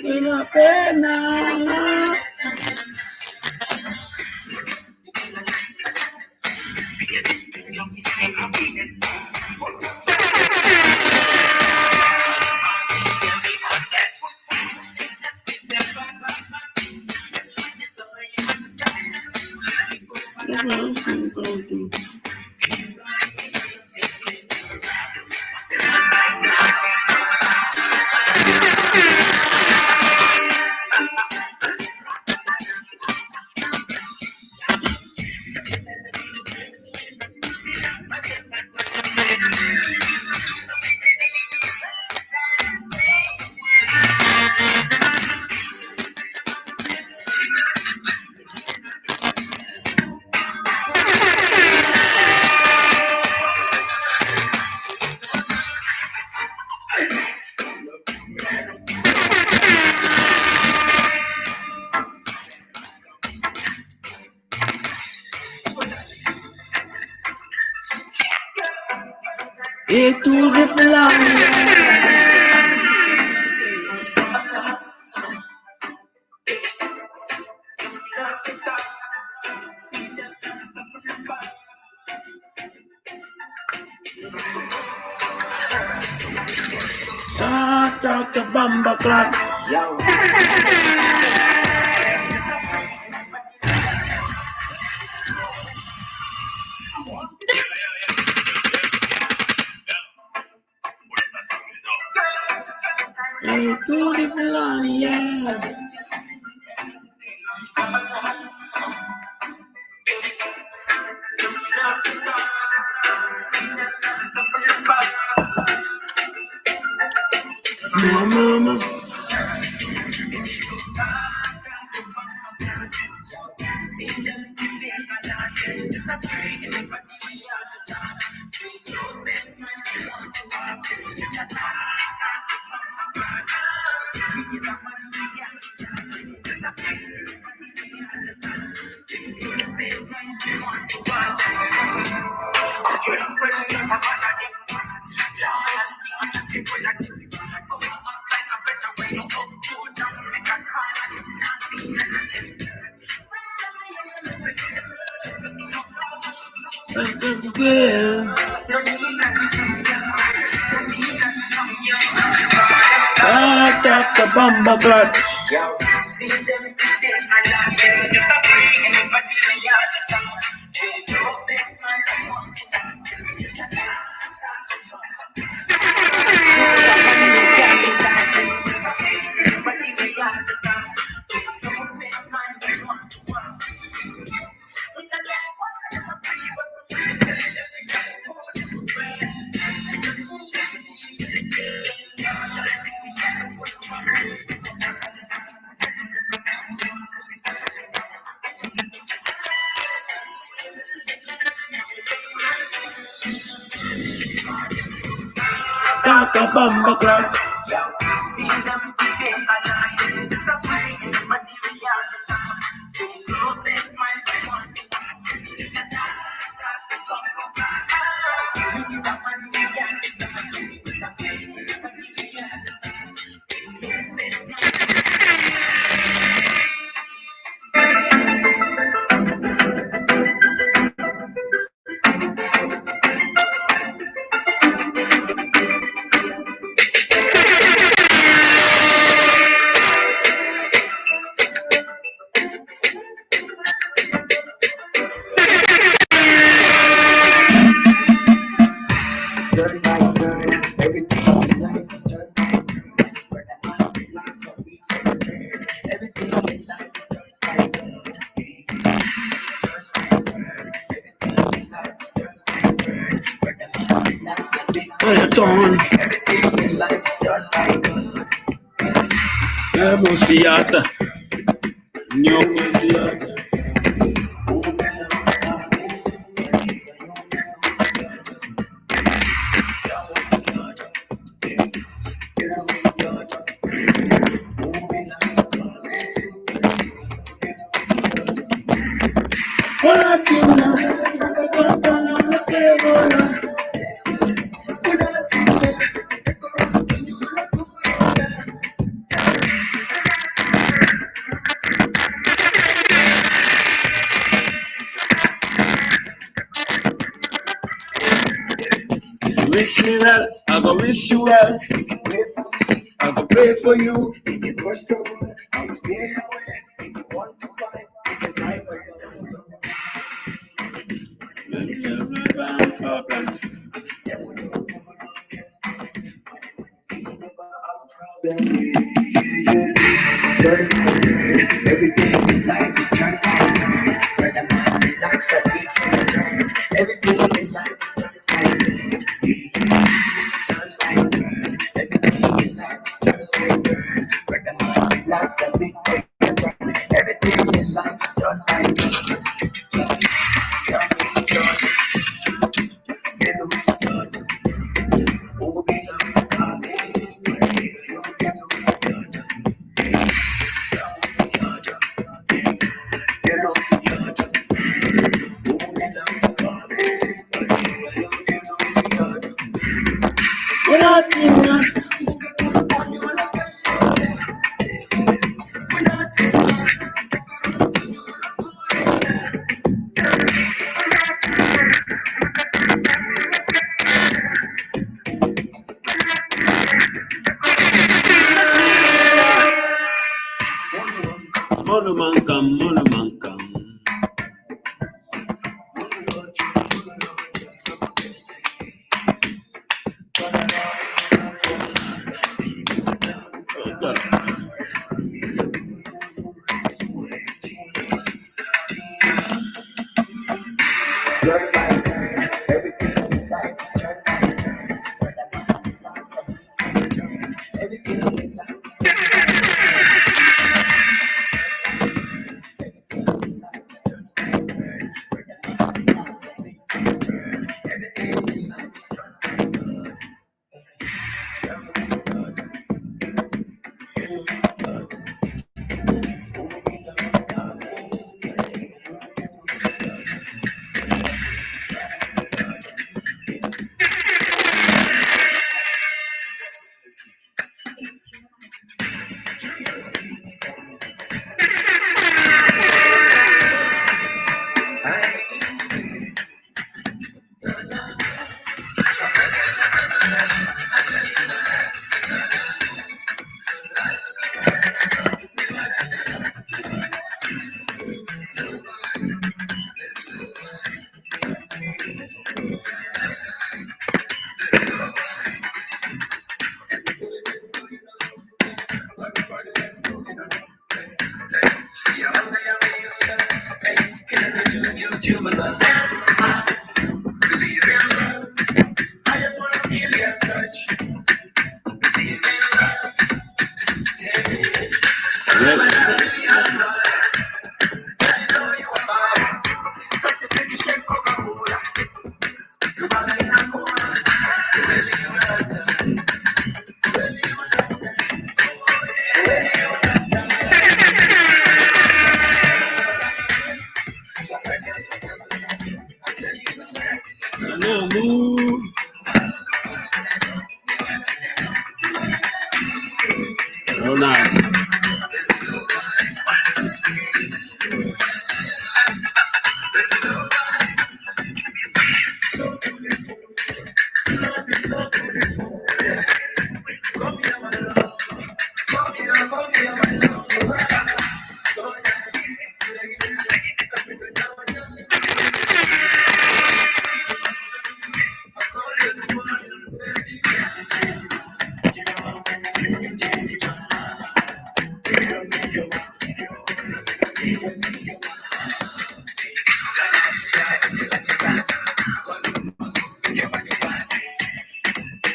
Una pena. E tu riflani talk the Bubacarr. E tu riflani, yeah. Mama. Talk the Bubacarr. Talk the Bubacarr. Emociata, emociata. wish me well, I go wish you well. I go pray for you. Monumankam.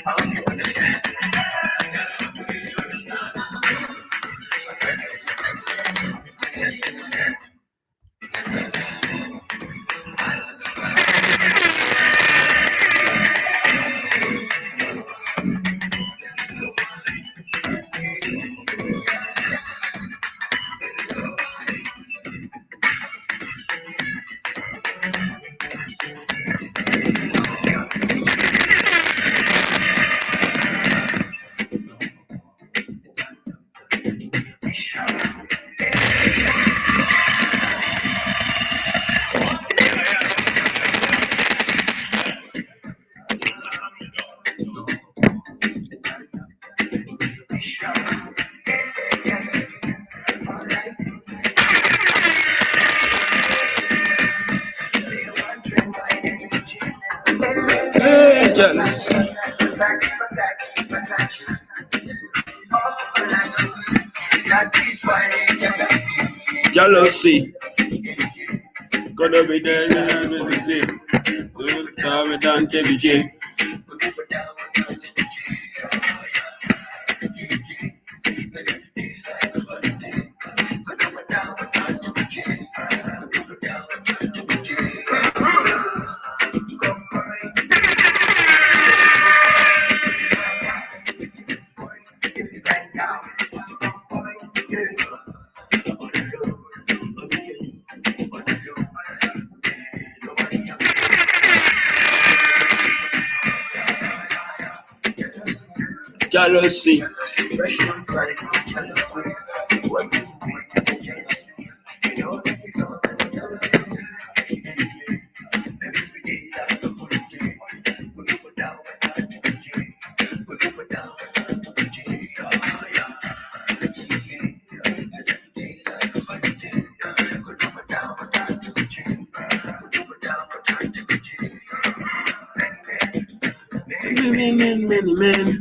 I hope you understand. Jealousy. Gonna be there, down KBJ. Jealousy. Men.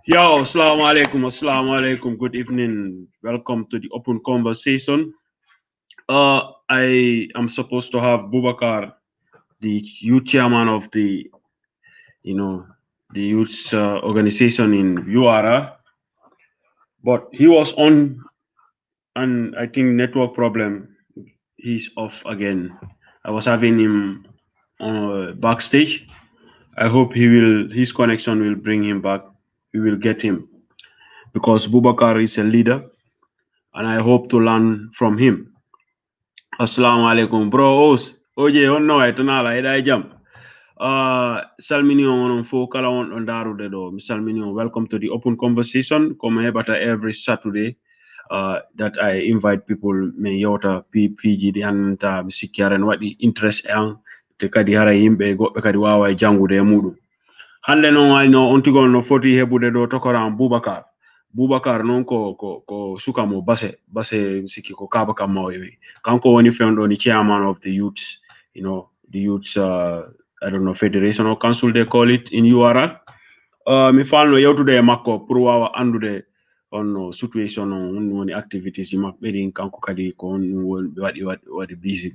Yo, assalamu alaikum, good evening. Welcome to the open conversation. I am supposed to have Bubacarr, the youth chairman of the, the youth organization in URR, but he was on, and I think network problem. He's off again. I was having him on backstage. I hope his connection will bring him back. We will get him because Bubacarr is a leader, and I hope to learn from him. Assalamu alaikum, bro. Oje, no, I don't know. I jump. Salmini on fo kala on daru de do. Salmini, welcome to the open conversation. Come here, but every Saturday, that I invite people me yota PG di anta bisikiaren what the interest ang te kadi hara yimbe go kadi wawa jangude mudu. Hande no I know ontigon no 40 hebude do tokoran Bubacarr. Bubacarr non ko sukamo base siki ko kaba kama wewe. Kanko woni feundo ni chairman of the youth, the youth I don't know, federation or council they call it in URL. Mi falno yewtude makko pour wawa andude on situation on woni activities mabbe din kanko kadi ko wadi busy.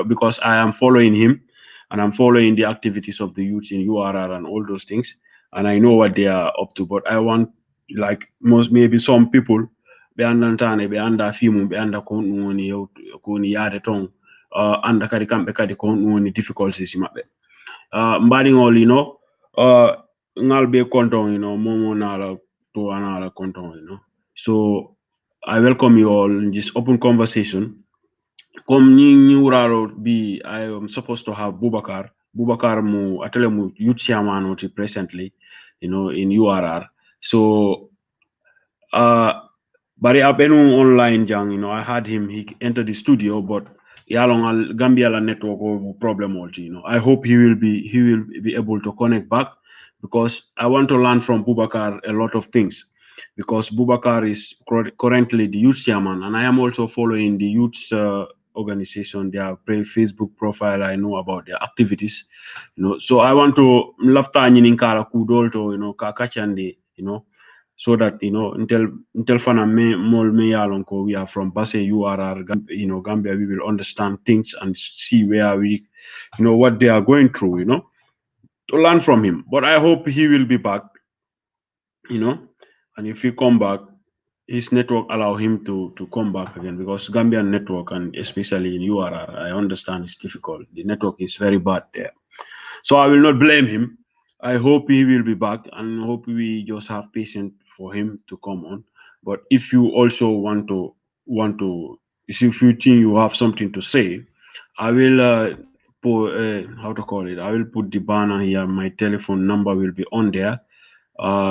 Because I am following him and I'm following the activities of the youth in URR and all those things, and I know what they are up to. But I want, like maybe some people, be andantane, be anda fimu, be anda koni yade tong, anda kadi kambe kadi koni difficulties mabbe. Mbadingol, ngal be konton, momo nala to anala konton, So I welcome you all in this open conversation. I am supposed to have Bubacarr mu atele mu youth chairman presently, in URR. So bari abenu online jang, I had him, he entered the studio, but yalong Gambia la network problem also, I hope he will be able to connect back because I want to learn from Bubacarr a lot of things, because Bubacarr is currently the youth chairman, and I am also following the youth organization, their Facebook profile. I know about their activities, so I want to lafta nyinin kala kudol to ka kachande, so that until fana me mol me yalon ko we are from Basse URR, Gambia, we will understand things and see where we, what they are going through, to learn from him. But I hope he will be back, you know, and if he come back, his network allow him to come back again, because Gambian network, and especially in URR, I understand it's difficult. The network is very bad there. So I will not blame him. I hope he will be back, and hope we just have patience for him to come on. But if you also want to, if you think you have something to say, I will put how to call it. I will put the banner here. My telephone number will be on there.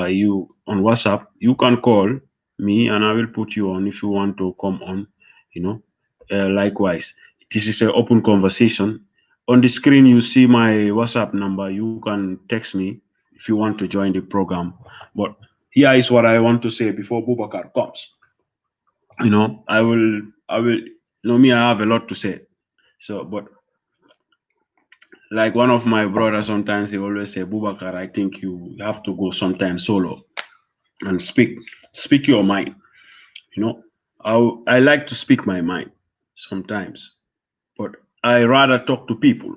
You on WhatsApp, you can call me, and I will put you on if you want to come on. You know, likewise, this is an open conversation. On the screen, you see my WhatsApp number. You can text me if you want to join the program. But here is what I want to say before Bubacarr comes. I will. Me, I have a lot to say. So, but like one of my brothers, sometimes he always say, Bubacarr, I think you have to go sometime solo and speak your mind. You know, I like to speak my mind sometimes, but I rather talk to people.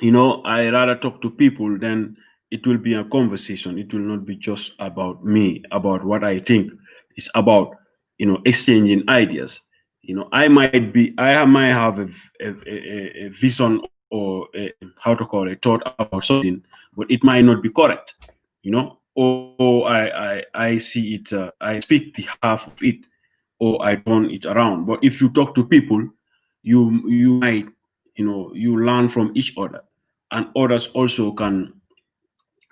I rather talk to people than it will be a conversation. It will not be just about me, about what I think. It's about exchanging ideas. I might have a vision, or how to call it, thought about something, but it might not be correct. Or I see it, I speak the half of it, or I turn it around. But if you talk to people, you might, you learn from each other, and others also can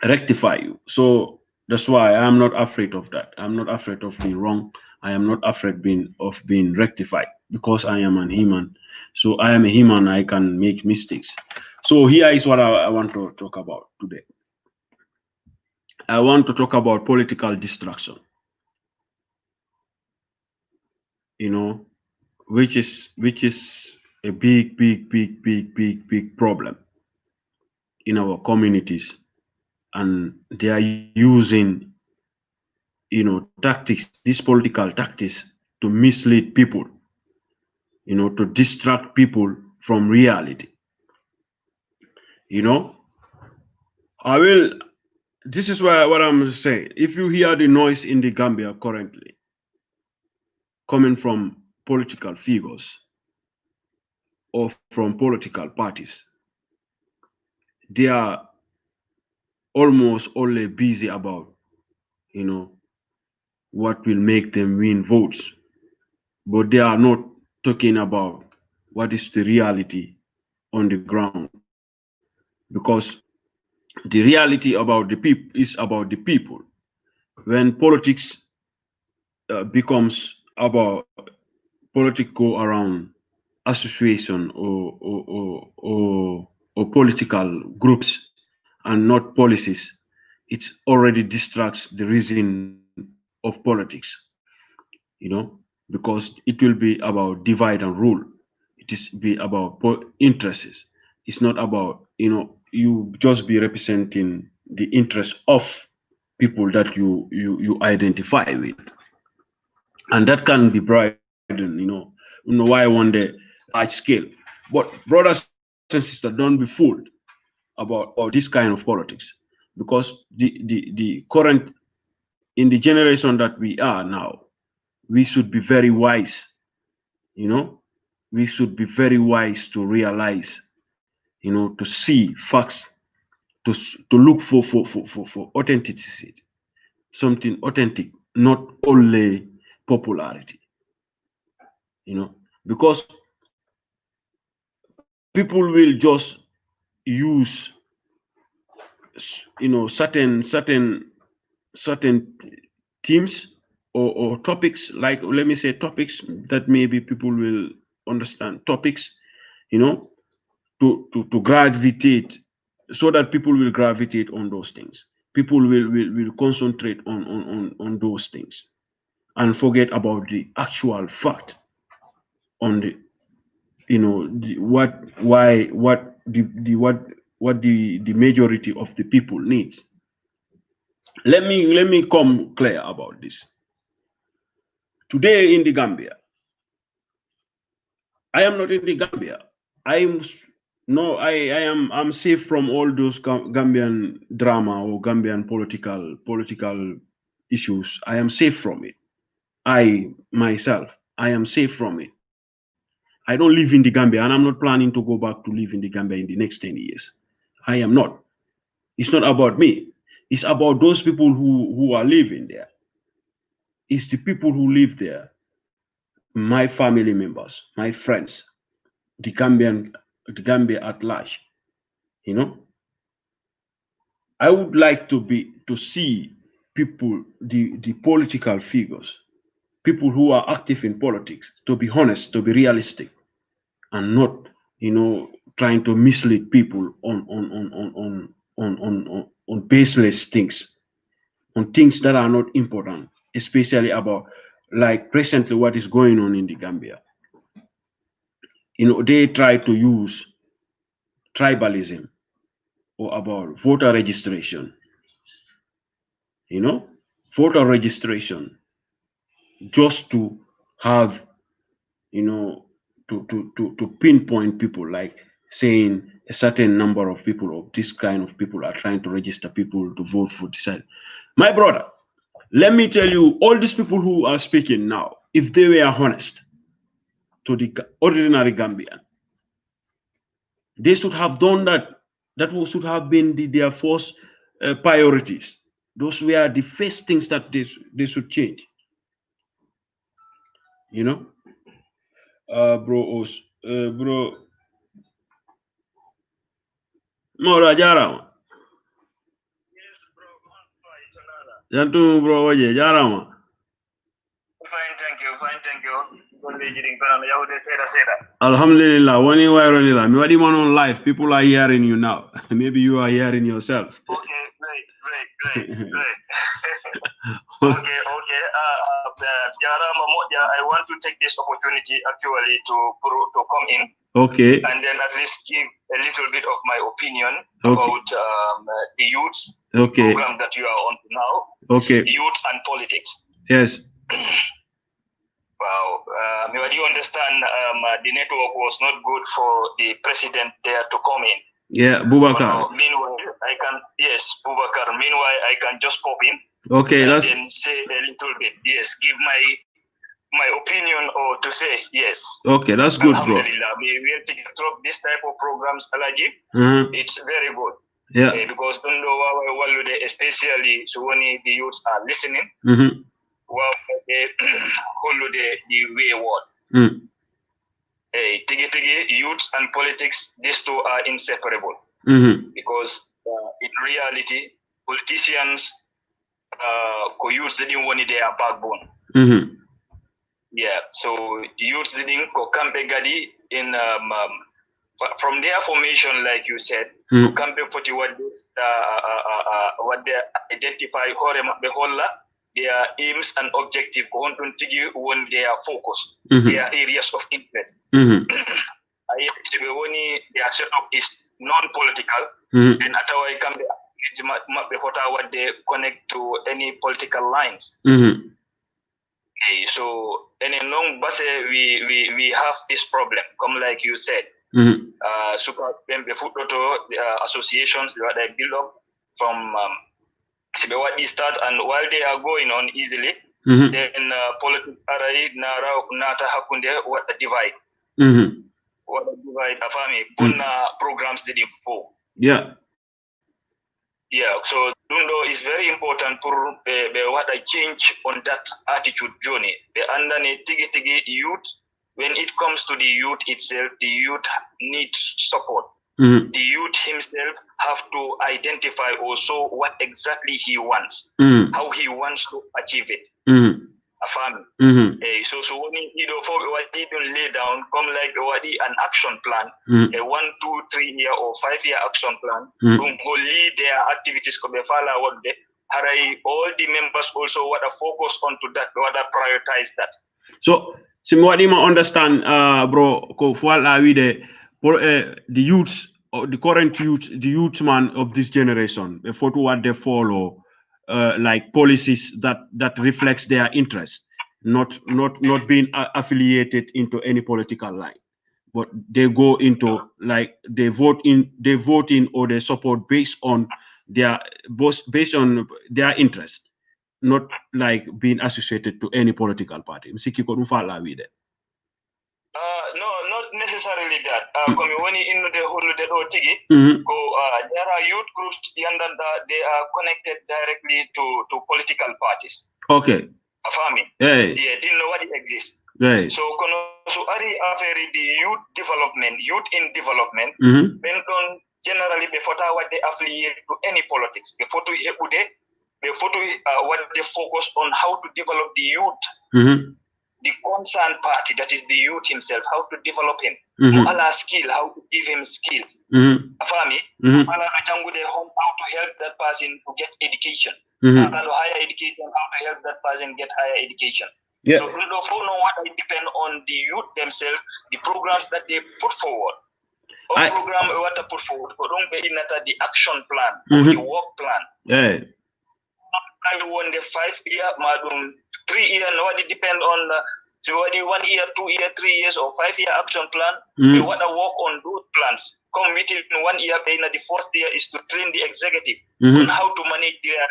rectify you. So that's why I'm not afraid of that. I'm not afraid of being wrong. I am not afraid of being rectified, because I am an human. So I am a human. I can make mistakes. So here is what I want to talk about today. I want to talk about political distraction. You know, which is a big problem in our communities, and they are using tactics, these political tactics, to mislead people, to distract people from reality. you know I will This is what I'm saying. If you hear the noise in the Gambia currently coming from political figures or from political parties, they are almost only busy about you know what will make them win votes, but they are not talking about what is the reality on the ground. Because the reality about the people is about the people. When politics becomes about politics go around association, or political groups, and not policies, it already distracts the reason of politics. you know because it will be about divide and rule. It is be about interests. It's not about you just be representing the interest of people that you identify with, and that can be broadened. Why on the large scale. But brothers and sisters, don't be fooled about this kind of politics, because the current, in the generation that we are now, we should be very wise. you know we should be very wise to realize, to see facts, to look for authenticity, something authentic, not only popularity. Because people will just use certain themes, or topics, like, let me say, topics that maybe people will understand, topics, you know to gravitate so that people will gravitate on those things. People will concentrate on those things and forget about the actual fact on the, what the majority of the people needs. Let me come clear about this. Today in the Gambia, I am not in the Gambia. I'm safe from all those Gambian drama or Gambian political issues. I am safe from it. I myself, I am safe from it. I don't live in the Gambia, and I'm not planning to go back to live in the Gambia in the next 10 years. I am not. It's not about me. It's about those people who are living there. It's the people who live there, my family members, my friends, the Gambia at large. You know, I would like to see people, the political figures, people who are active in politics, to be honest, to be realistic, and not, trying to mislead people on baseless things, on things that are not important, especially about, like, recently what is going on in the Gambia. They try to use tribalism or about voter registration. Voter registration, just to have, to pinpoint people, like saying a certain number of people, of this kind of people, are trying to register people to vote for this side. My brother, let me tell you, all these people who are speaking now, if they were honest to the ordinary Gambian, they should have done that. That should have been their first priorities. Those were the first things that they should change. Bro, Maura jarama. Yes, bro. It's another. Yantu bro waje jarama. Fine, thank you. Fine, thank you. Alhamdulillah. Wani waironila. Me wadi man on live. People are hearing you now. Maybe you are hearing yourself. Okay, great. Okay. Jarama Moja, I want to take this opportunity actually to come in. Okay. And then at least give a little bit of my opinion about the youth program that you are on now. Okay. Youth and politics. Yes. Wow. Do you understand the network was not good for the president there to come in? Yeah, Bubacarr. Meanwhile, Bubacarr. Meanwhile, I can just pop in. Okay, and then say a little bit. Yes, give my opinion or to say yes. Okay, that's good, bro. Alhamdulillah. We will take this type of programs, Alaji. It's very good. Yeah. Because especially so when the youths are listening, well, the way word. Tigi, youth and politics, these two are inseparable. Because in reality, politicians use the one their backbone. Yeah, so youth didn't Kampe Gadi in from their formation, like you said, Kampe 40 what they identify their aims and objective when they are focused, their areas of interest. Their setup is non-political, then Atawai Kampe what they connect to any political lines. Okay, so in a long base we have this problem, come like you said. Super associations that they build up from what start, and while they are going on easily, then politics nata hakunde what a divide. What a divide afami programs did for. Yeah. Yeah, so Dundo is very important for what I change on that attitude journey. The underne tigi youth, when it comes to the youth itself, the youth needs support. The youth himself have to identify also what exactly he wants, how he wants to achieve it. Afami. So when you know for what they don't lay down, come like what an action plan, a 1, 2, 3 year or 5 year action plan, who lead their activities come follow what they all the members also what a focus onto that, what a prioritize that. So what do you understand, bro, the youths, or the current youth, the youth man of this generation, for what they follow, like policies that reflects their interest, not being affiliated into any political line, but they go into like they vote in or they support based on their interest, not like being associated to any political party. No, not necessarily that. When in the whole there are youth groups they are connected directly to political parties. Okay. Afami. Hey. Yeah, didn't know what it exists. Right. So ari affaire the youth in development, generally before what they affiliate to any politics, before to what they focus on how to develop the youth. The concerned party, that is the youth himself, how to develop him. Ala skill, how to give him skills. Afami, ala how to help that person to get education. Higher education, how to help that person get higher education. Yeah. So we don't know what it depend on the youth themselves, the programs that they put forward. Program what to put forward. But don't be in the action plan, or the work plan. Yeah. I won the 5 year, madam 3 year, no, it depend on so 1 year, 2 year, 3 years, or 5 year action plan. We want to work on those plans. Committee in 1 year, the first year is to train the executive on how to manage their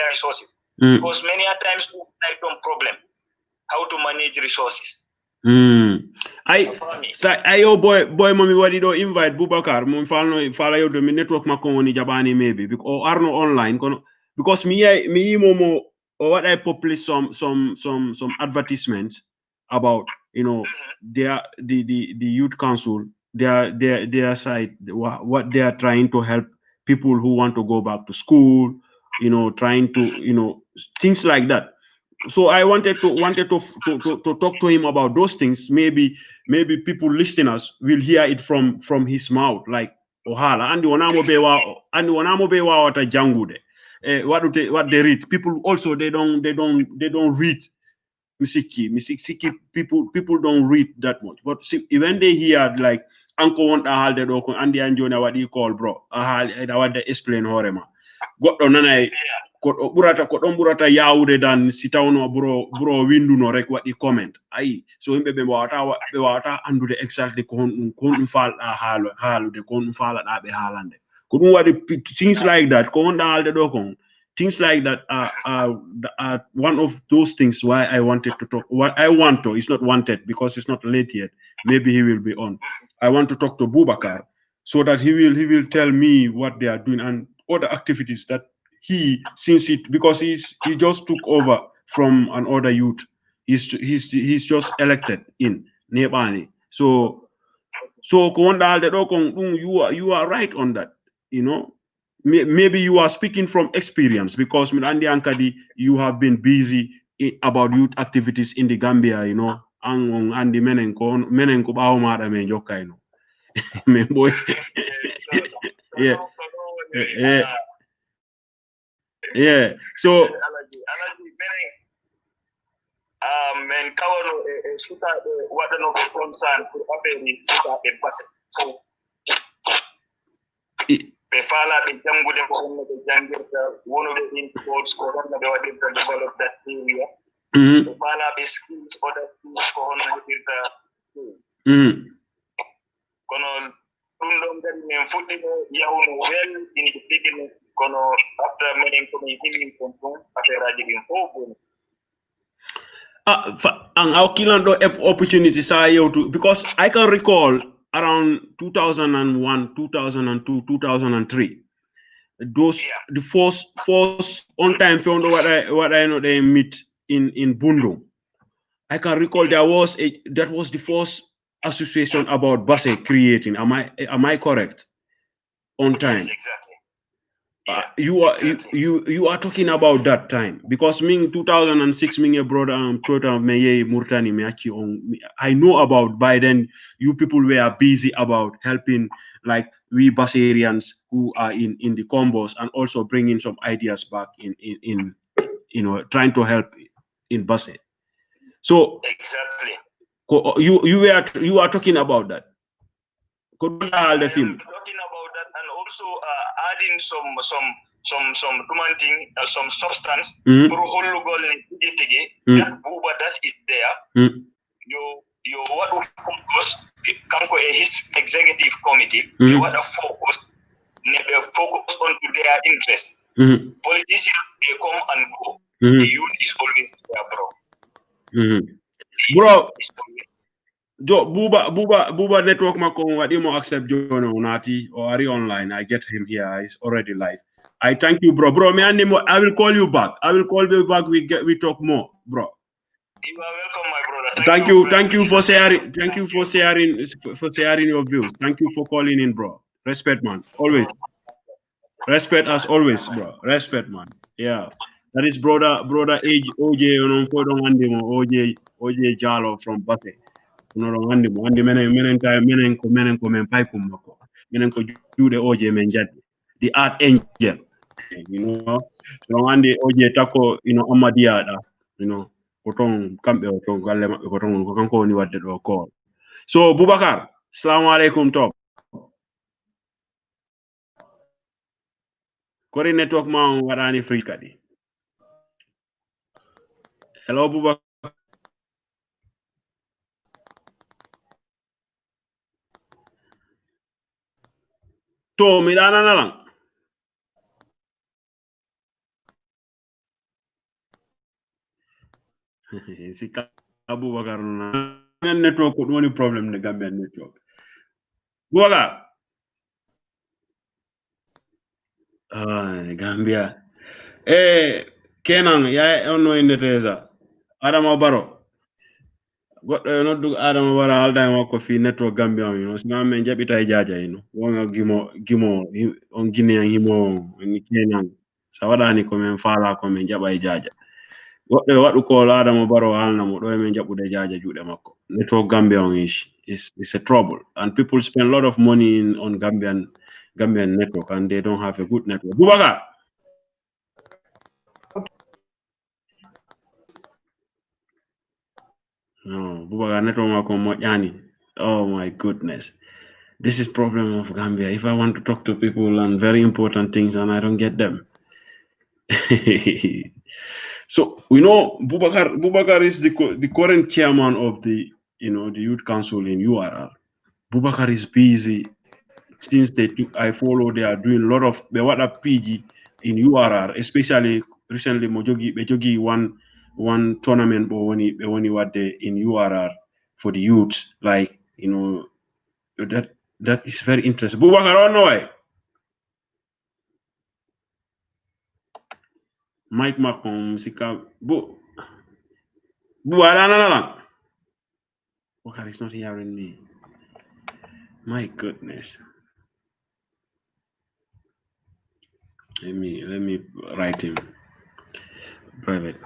resources. Because many a times we have no problem how to manage resources. Boy mommy what do invite Bubacarr mom follow you to me network ma ko woni jabani maybe or Arno online because me momo or what I publish some advertisements about the youth council, their side, what they are trying to help people who want to go back to school, trying to things like that. So I wanted to talk to him about those things. Maybe people listeners will hear it from his mouth, like ohala and wanamo bewa wata jangude. What they read. People also they don't read Misiki people don't read that much. But see, when they hear like Uncle want a halde doko Andy Anjona what you call bro what they explain horema. Got on nana ko burata yawude dan sitawno bro windu no rek wadi comment ay so himbe be wata andude exactly ko hon fal haalude ko hon fala da be haalande ko dum wadi things like that ko on dalde do kon things like that are one of those things why I wanted to talk. What I want to, it's not wanted because it's not late yet. Maybe he will be on. I want to talk to Bubacarr so that he will tell me what they are doing and other activities that because he just took over from another youth. He's just elected in Nebani. So you are right on that. Maybe you are speaking from experience because Mirandi Ankadi, you have been busy about youth activities in the Gambia, and the menenko baumada men joka, boy. Yeah. So men kawano suta wada no concern to abeni suta be pass be fala be jangude ko on be jangirta wono be in sports ko on be wadi to develop that area be fala be skills other skills ko on hirta kono dum den men fuddi yawno well in the beginning kono after many community kon affaire jigin fofo and our kilando opportunity because I can recall around 2001, 2002, 2003. Those the first on time found what I know they meet in Bundu. I can recall that was the first association about Basse creating. Am I correct? On time. Yes, exactly. You are talking about that time because me 2006 me brother me Murtani me I know about Biden. You people were busy about helping like we Basarians who are in the combos and also bringing some ideas back in trying to help in Basse. So exactly you are talking about that. Talking about that and also adding some thing, some substance that Buba that is there. You what to focus kanko his executive committee you what to focus on to their interest. Politicians they come and go. The youth is always there, bro. Bro, Buba network mako wadi mo accept Jono Nati or Ari online. I get him here. He's already live. I thank you, bro. Bro, I will call you back. I will call you back. We talk more, bro. You are welcome, my brother. Thank you for sharing. Thank you for sharing your views. Thank you for calling in, bro. Respect, man. Always. Respect as always, bro. Respect, man. Yeah. That is brother OJ OJ Jalo from Bate. Andi menen ko men pay kum mako menen ko juude OJ men jaddi the art angel so andi OJ takko Amadiya da ko ton kambe o to galle mabbe ko ton ko kanko woni wadde do ko so Bubacarr assalamu alaikum top kori network ma on wadani free kadi hello Bubacarr to mi dana nalang si Bubacarr na network ko woni problem ne Gambian network Bubacarr Gambia Kenan ya onno indetesa Adama Baro goddo noddu Adama Baro halda makko fi network Gambia sina men jabita e jaaja wonga gimo on Guinean himo ni Kenan sa wadani ko men faala ko men jaba e jaaja goddo wadu ko Adama Baro halna mo do men jabude jaaja juude makko network Gambia is a trouble and people spend a lot of money on Gambian network and they don't have a good network Bubacarr no, Bubacarr network mako moƴƴani. Oh my goodness. This is problem of Gambia. If I want to talk to people on very important things and I don't get them. So we know Bubacarr is the current chairman of the the youth council in URR. Bubacarr is busy since I follow they are doing a lot of what a PG in URR, especially recently Mojogi one tournament but when he was in URR for the youths, like that is very interesting. Bubacarr, I don't know. Mike Macon, Sika, Bubacarr is not hearing me. My goodness. Let me write him private.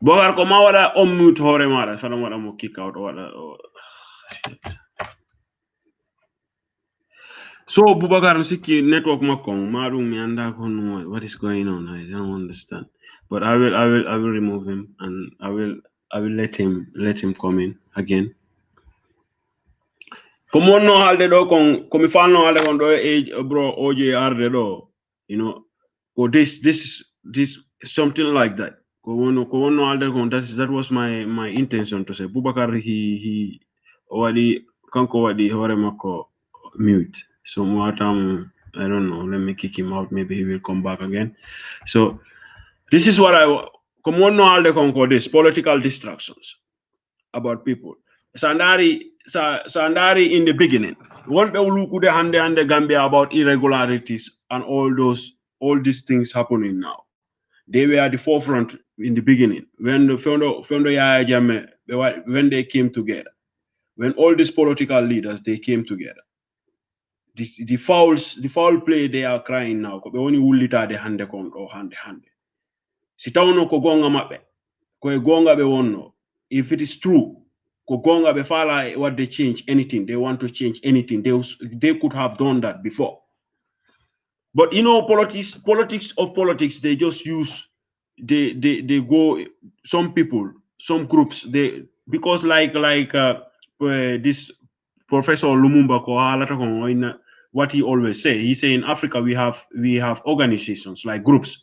Bubacarr ko ma wada unmute hore mara fana wada mo kick out shit. So Bubacarr sikki network makko madum mi anda ko what is going on. I don't understand. But I will remove him and I will let him come in again. Come on no halde do kon komi falno halde kon do bro OJR do or this something like that. That was my intention to say Bubacarr he already kanko wadi hore mako mute. So I don't know. Let me kick him out. Maybe he will come back again. So this is what I come on no alde konko this political distractions about people. Sandari in the beginning. One look hande Gambia about irregularities and all these things happening now. They were at the forefront in the beginning when the Fondo Yaya Jame when they came together, when all these political leaders they came together, the foul play they are crying now. Ko be woni wullita de hande kon do hande. Si tawno ko gonga mabbe, ko e gonga be wonno. If it is true, ko gonga be fala what they change anything, they want to change anything. They could have done that before. But you know, politics, they just use they go some people, some groups, they because this Professor Lumumba what he always say. He say in Africa we have organizations like groups,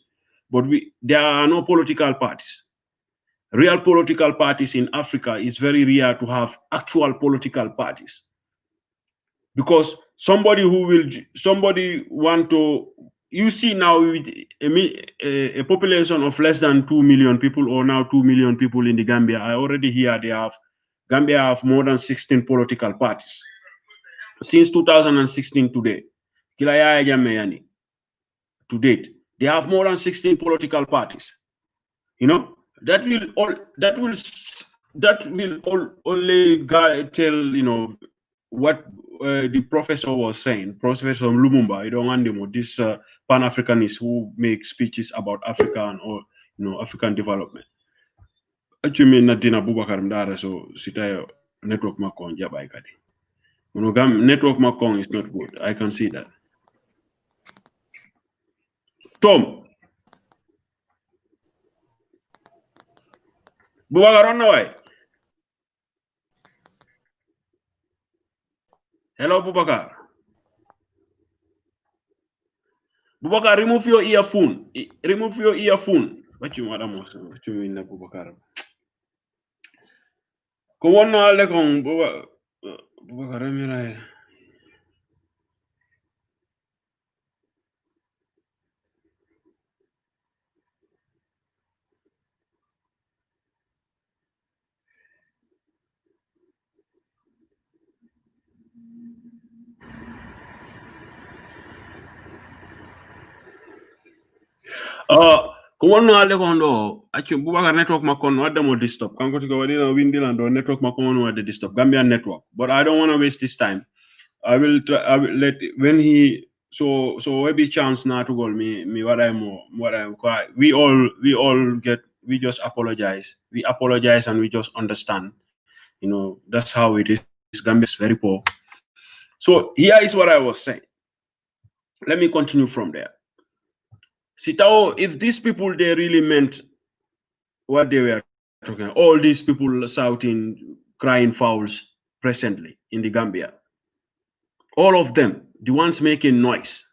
but there are no political parties. Real political parties in Africa is very rare to have actual political parties. Because somebody want to, you see now with a population of less than 2 million people, or now 2 million people in the Gambia. I already hear Gambia have more than 16 political parties since 2016 today. Kilaya Jameyani to date, they have more than 16 political parties. You know, that will only tell, you know, what the professor was saying, Professor Lumumba. I don't want him, this Pan-Africanist who makes speeches about Africa and all, you know, African development. Actually, Nadina Bubacarr mdara so sitayo network makon jabai kadi. Network makon is not good. I can see that. Tom. Bubacarr on the way. Hello, Bubacarr. Bubacarr, remove your earphone. Remove your earphone. What you madam? What you mean, Bubacarr? Come on, alle con Bubacarr mira. Ko wonno alde kon do accu Bubacarr network makon wadde mo disturb kanko tiko wadi no windilan do network makon wadde disturb Gambian network, but I don't want to waste this time. I will let when he so every chance now to go me what I'm we just apologize. We apologize and we just understand. You know, that's how it is. Gambia is very poor. So here is what I was saying. Let me continue from there. Sitao, if these people they really meant what they were talking, all these people shouting, crying fouls presently in the Gambia, all of them, the ones making noise,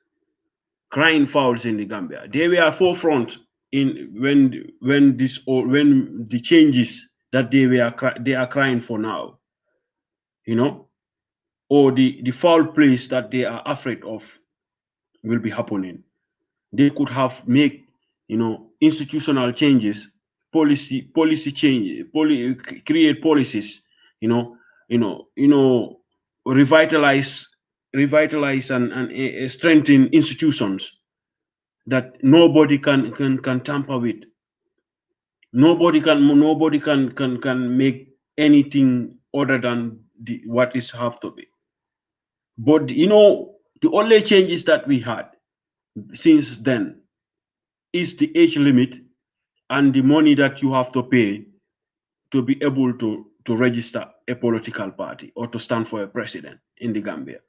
crying fouls in the Gambia, they were forefront in when the changes that they are crying for now, you know, or the foul plays that they are afraid of will be happening. They could have made, you know, institutional changes, policy change, create policies, revitalize and strengthen institutions that nobody can tamper with. Nobody can make anything other than what is have to be. But you know, the only changes that we had since then is the age limit and the money that you have to pay to be able to register a political party or to stand for a president in the Gambia.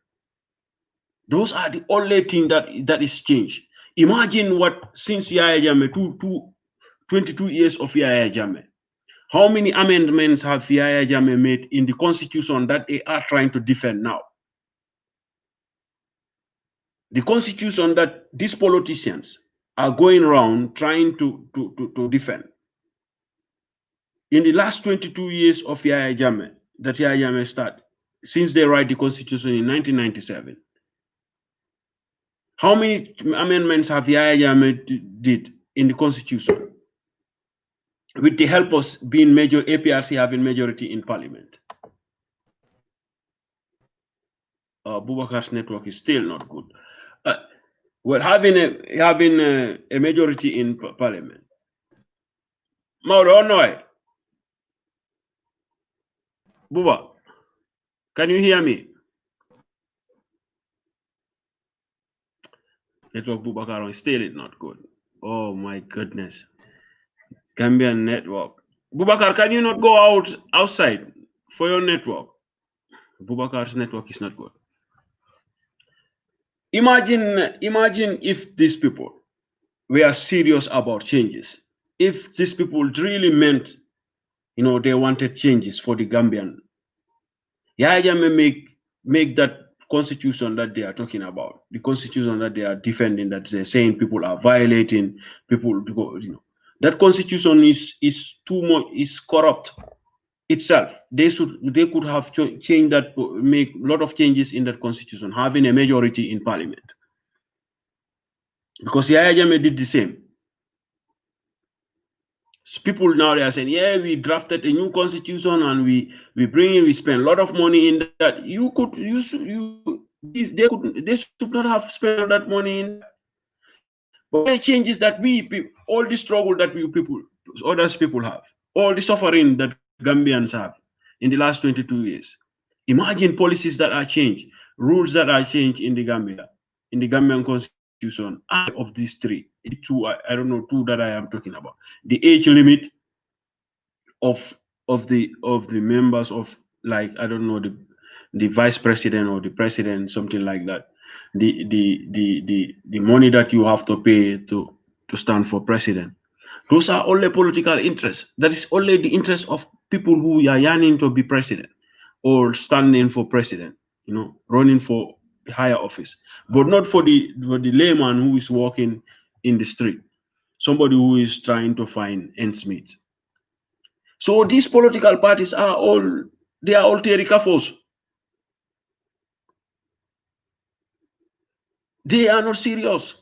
Those are the only thing that is changed. Imagine what since Yahya Jammeh, 22 years of Yahya Jammeh, how many amendments have Yahya Jammeh made in the constitution that they are trying to defend now? The constitution that these politicians are going around trying to defend. In the last 22 years of Yahya Jammeh, that Yahya Jammeh started, since they write the constitution in 1997, how many amendments have Yahya Jammeh did in the constitution? With the help of being APRC having majority in parliament. Bubacar's network is still not good. Well, having a majority in parliament. Mauro Onoi. Buba, can you hear me? Network Bubacarr still is not good. Oh my goodness. Gambian network. Bubacarr, can you not go outside for your network? Bubacar's network is not good. Imagine if these people were serious about changes. If these people really meant, they wanted changes for the Gambian. Yaya may make that constitution that they are talking about, the constitution that they are defending, that they're saying people are violating, people to go, that constitution is too much, is corrupt itself. They could have changed that, make a lot of changes in that constitution, having a majority in parliament. Because Yaya Jammeh did the same. So people now they are saying, yeah, we drafted a new constitution and we spend a lot of money in that. They should not have spent that money in. But the changes that all the struggle that others people have, all the suffering that Gambians have in the last 22 years. Imagine policies that are changed, rules that are changed in the Gambia, in the Gambian constitution. Of these three, two, I don't know, two that I am talking about. The age limit of the members of, like, I don't know, the vice president or the president, something like that. The money that you have to pay to stand for president. Those are only political interests. That is only the interest of people who are yearning to be president or standing for president, running for higher office, but not for the layman who is walking in the street, somebody who is trying to find ends meet. So these political parties are all terikafos. They are not serious.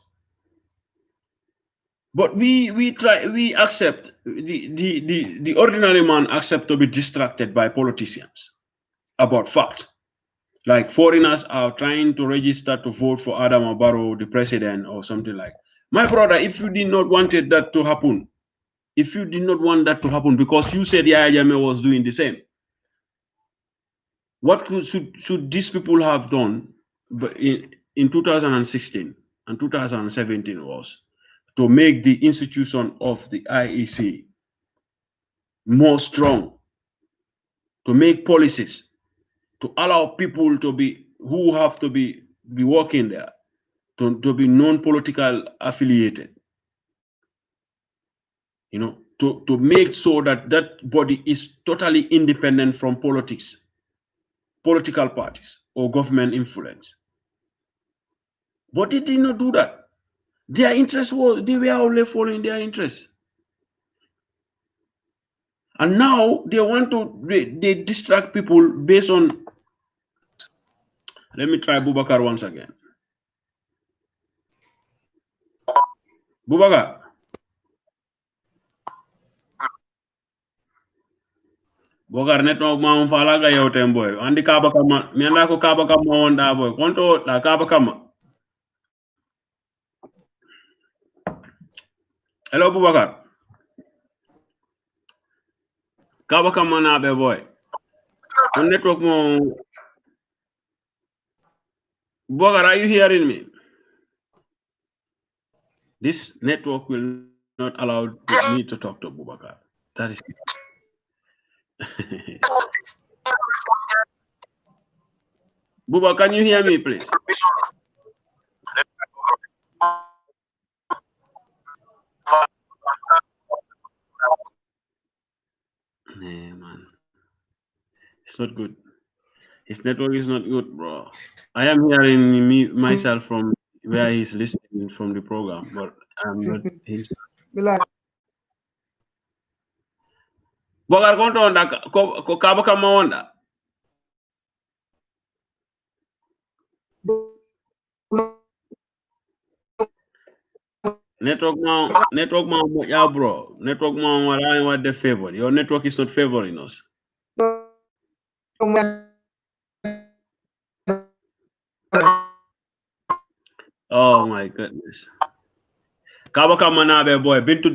But we accept, the ordinary man accept to be distracted by politicians about facts. Like foreigners are trying to register to vote for Adam Barrow, the president, or something like. My brother, if you did not wanted that to happen, if you did not want that to happen because you said Yaya Jammeh was doing the same, what should these people have done in 2016 and 2017 was to make the institution of the IEC more strong, to make policies, to allow people to be, who have to be working there, to be non-political affiliated, to make so that that body is totally independent from politics, political parties, or government influence. But they did not do that. Their interest was, they were only following their interests. And now they want to, they distract people based on, let me try Bubacarr once again. Bubacarr. Bubacarr network ma on falaga yow tem boy. Andi kaba kama, mi anda ko kaba kama on da boy. Konto la kaba kama. Hello Bubacarr. Kaba kama na be boy. On network mo. Bubacarr, are you hearing me? This network will not allow me to talk to Bubacarr. That is Buba, can you hear me, please? Nah, man. It's not good. His network is not good, bro. I am hearing myself from where he's listening from the program, but I'm not. Bogar konto onda ko kaba kama onda. Network ma yeah, bro. Network ma wala what the favor. Your network is not favoring us. Oh my goodness. Kaba kama na be boy. Bintu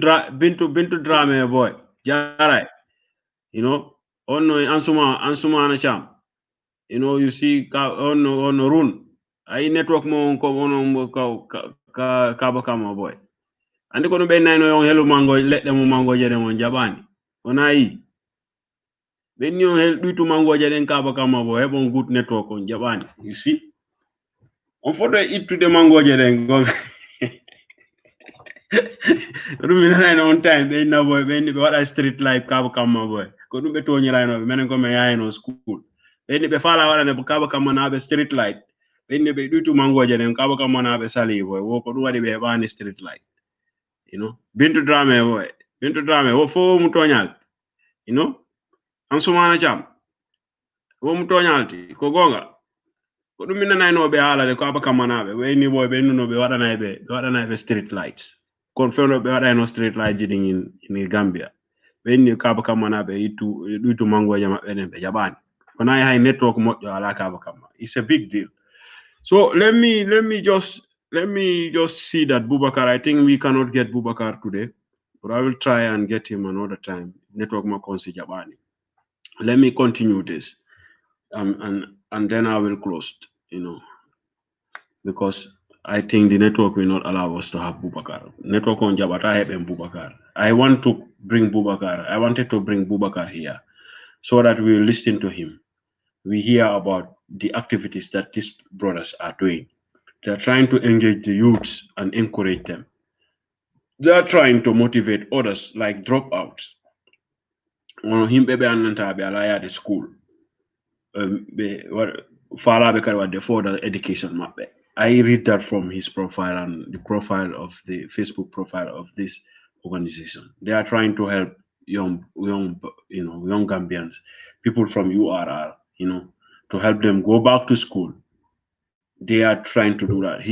drame boy. Jarai. On no ansuma na cham. You know, you see on no run. I network mo ko on ka kama boy. Andi kono be nine on hello mango let them mango jere mon jabani. Onai. Then you help do to mango jere kaba kama boy have on good network on jabani. You see? On for the eat to the mango jere go. Rumina na on time be na boy be ni be wada street life kaba kama boy. Ko dum be to nyira no menen ko me yaay no school. Be ni be fala wada ne kaba kama na be street light. Be ni be do to mango jere kaba kama na be sali boy. Wo ko dum wadi be bani street light. You know, Bintu Drame boy. Bintu Drame wo fo mu tonyal. You know? Ansumana cham. Wo mu tonyalti ko gonga. Ko dum minna nay no be hala de ko abaka manabe. We ni boy be no be wada be street lights. Kon feno be wada no street light jiding in Gambia. Be ni ka abaka manabe itu mango jama benen be jabani. Kona hay network mo ala ka abaka. It's a big deal. So let me just see that Bubacarr. I think we cannot get Bubacarr today, but I will try and get him another time. Network mo konsi jabani. Let me continue this, and then I will close. You know, because I think the network will not allow us to have Bubacarr. Network on Jabata have Bubacarr. I wanted to bring Bubacarr here, so that we will listen to him. We hear about the activities that these brothers are doing. They are trying to engage the youths and encourage them. They are trying to motivate others like dropouts. Him bebe ananta be alaya the school. Fala be what the further education map. I read that from his profile and the profile of the Facebook profile of this organization. They are trying to help young Gambians, people from URR, to help them go back to school. They are trying to do that.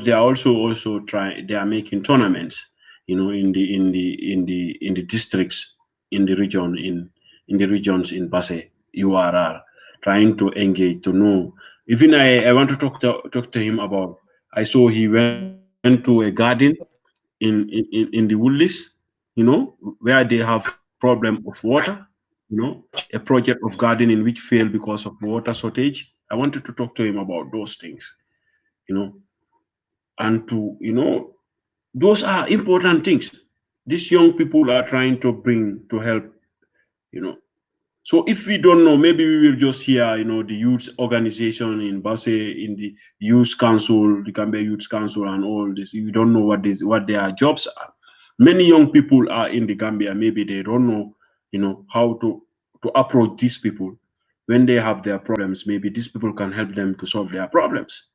They are also trying. They are making tournaments, in the districts, in the regions in Basse URR, trying to engage to know. Even I want to talk to him about. I saw he went to a garden in the Woodlands, where they have problem of water, a project of gardening which failed because of water shortage. I wanted to talk to him about those things, and those are important things these young people are trying to bring to help. So if we don't know, maybe we will just hear the youth organization in Basse, in the youth council, the Gambia Youth Council, and all this. We don't know what their jobs are. Many young people are in the Gambia, maybe they don't know how to approach these people when they have their problems. Maybe these people can help them to solve their problems.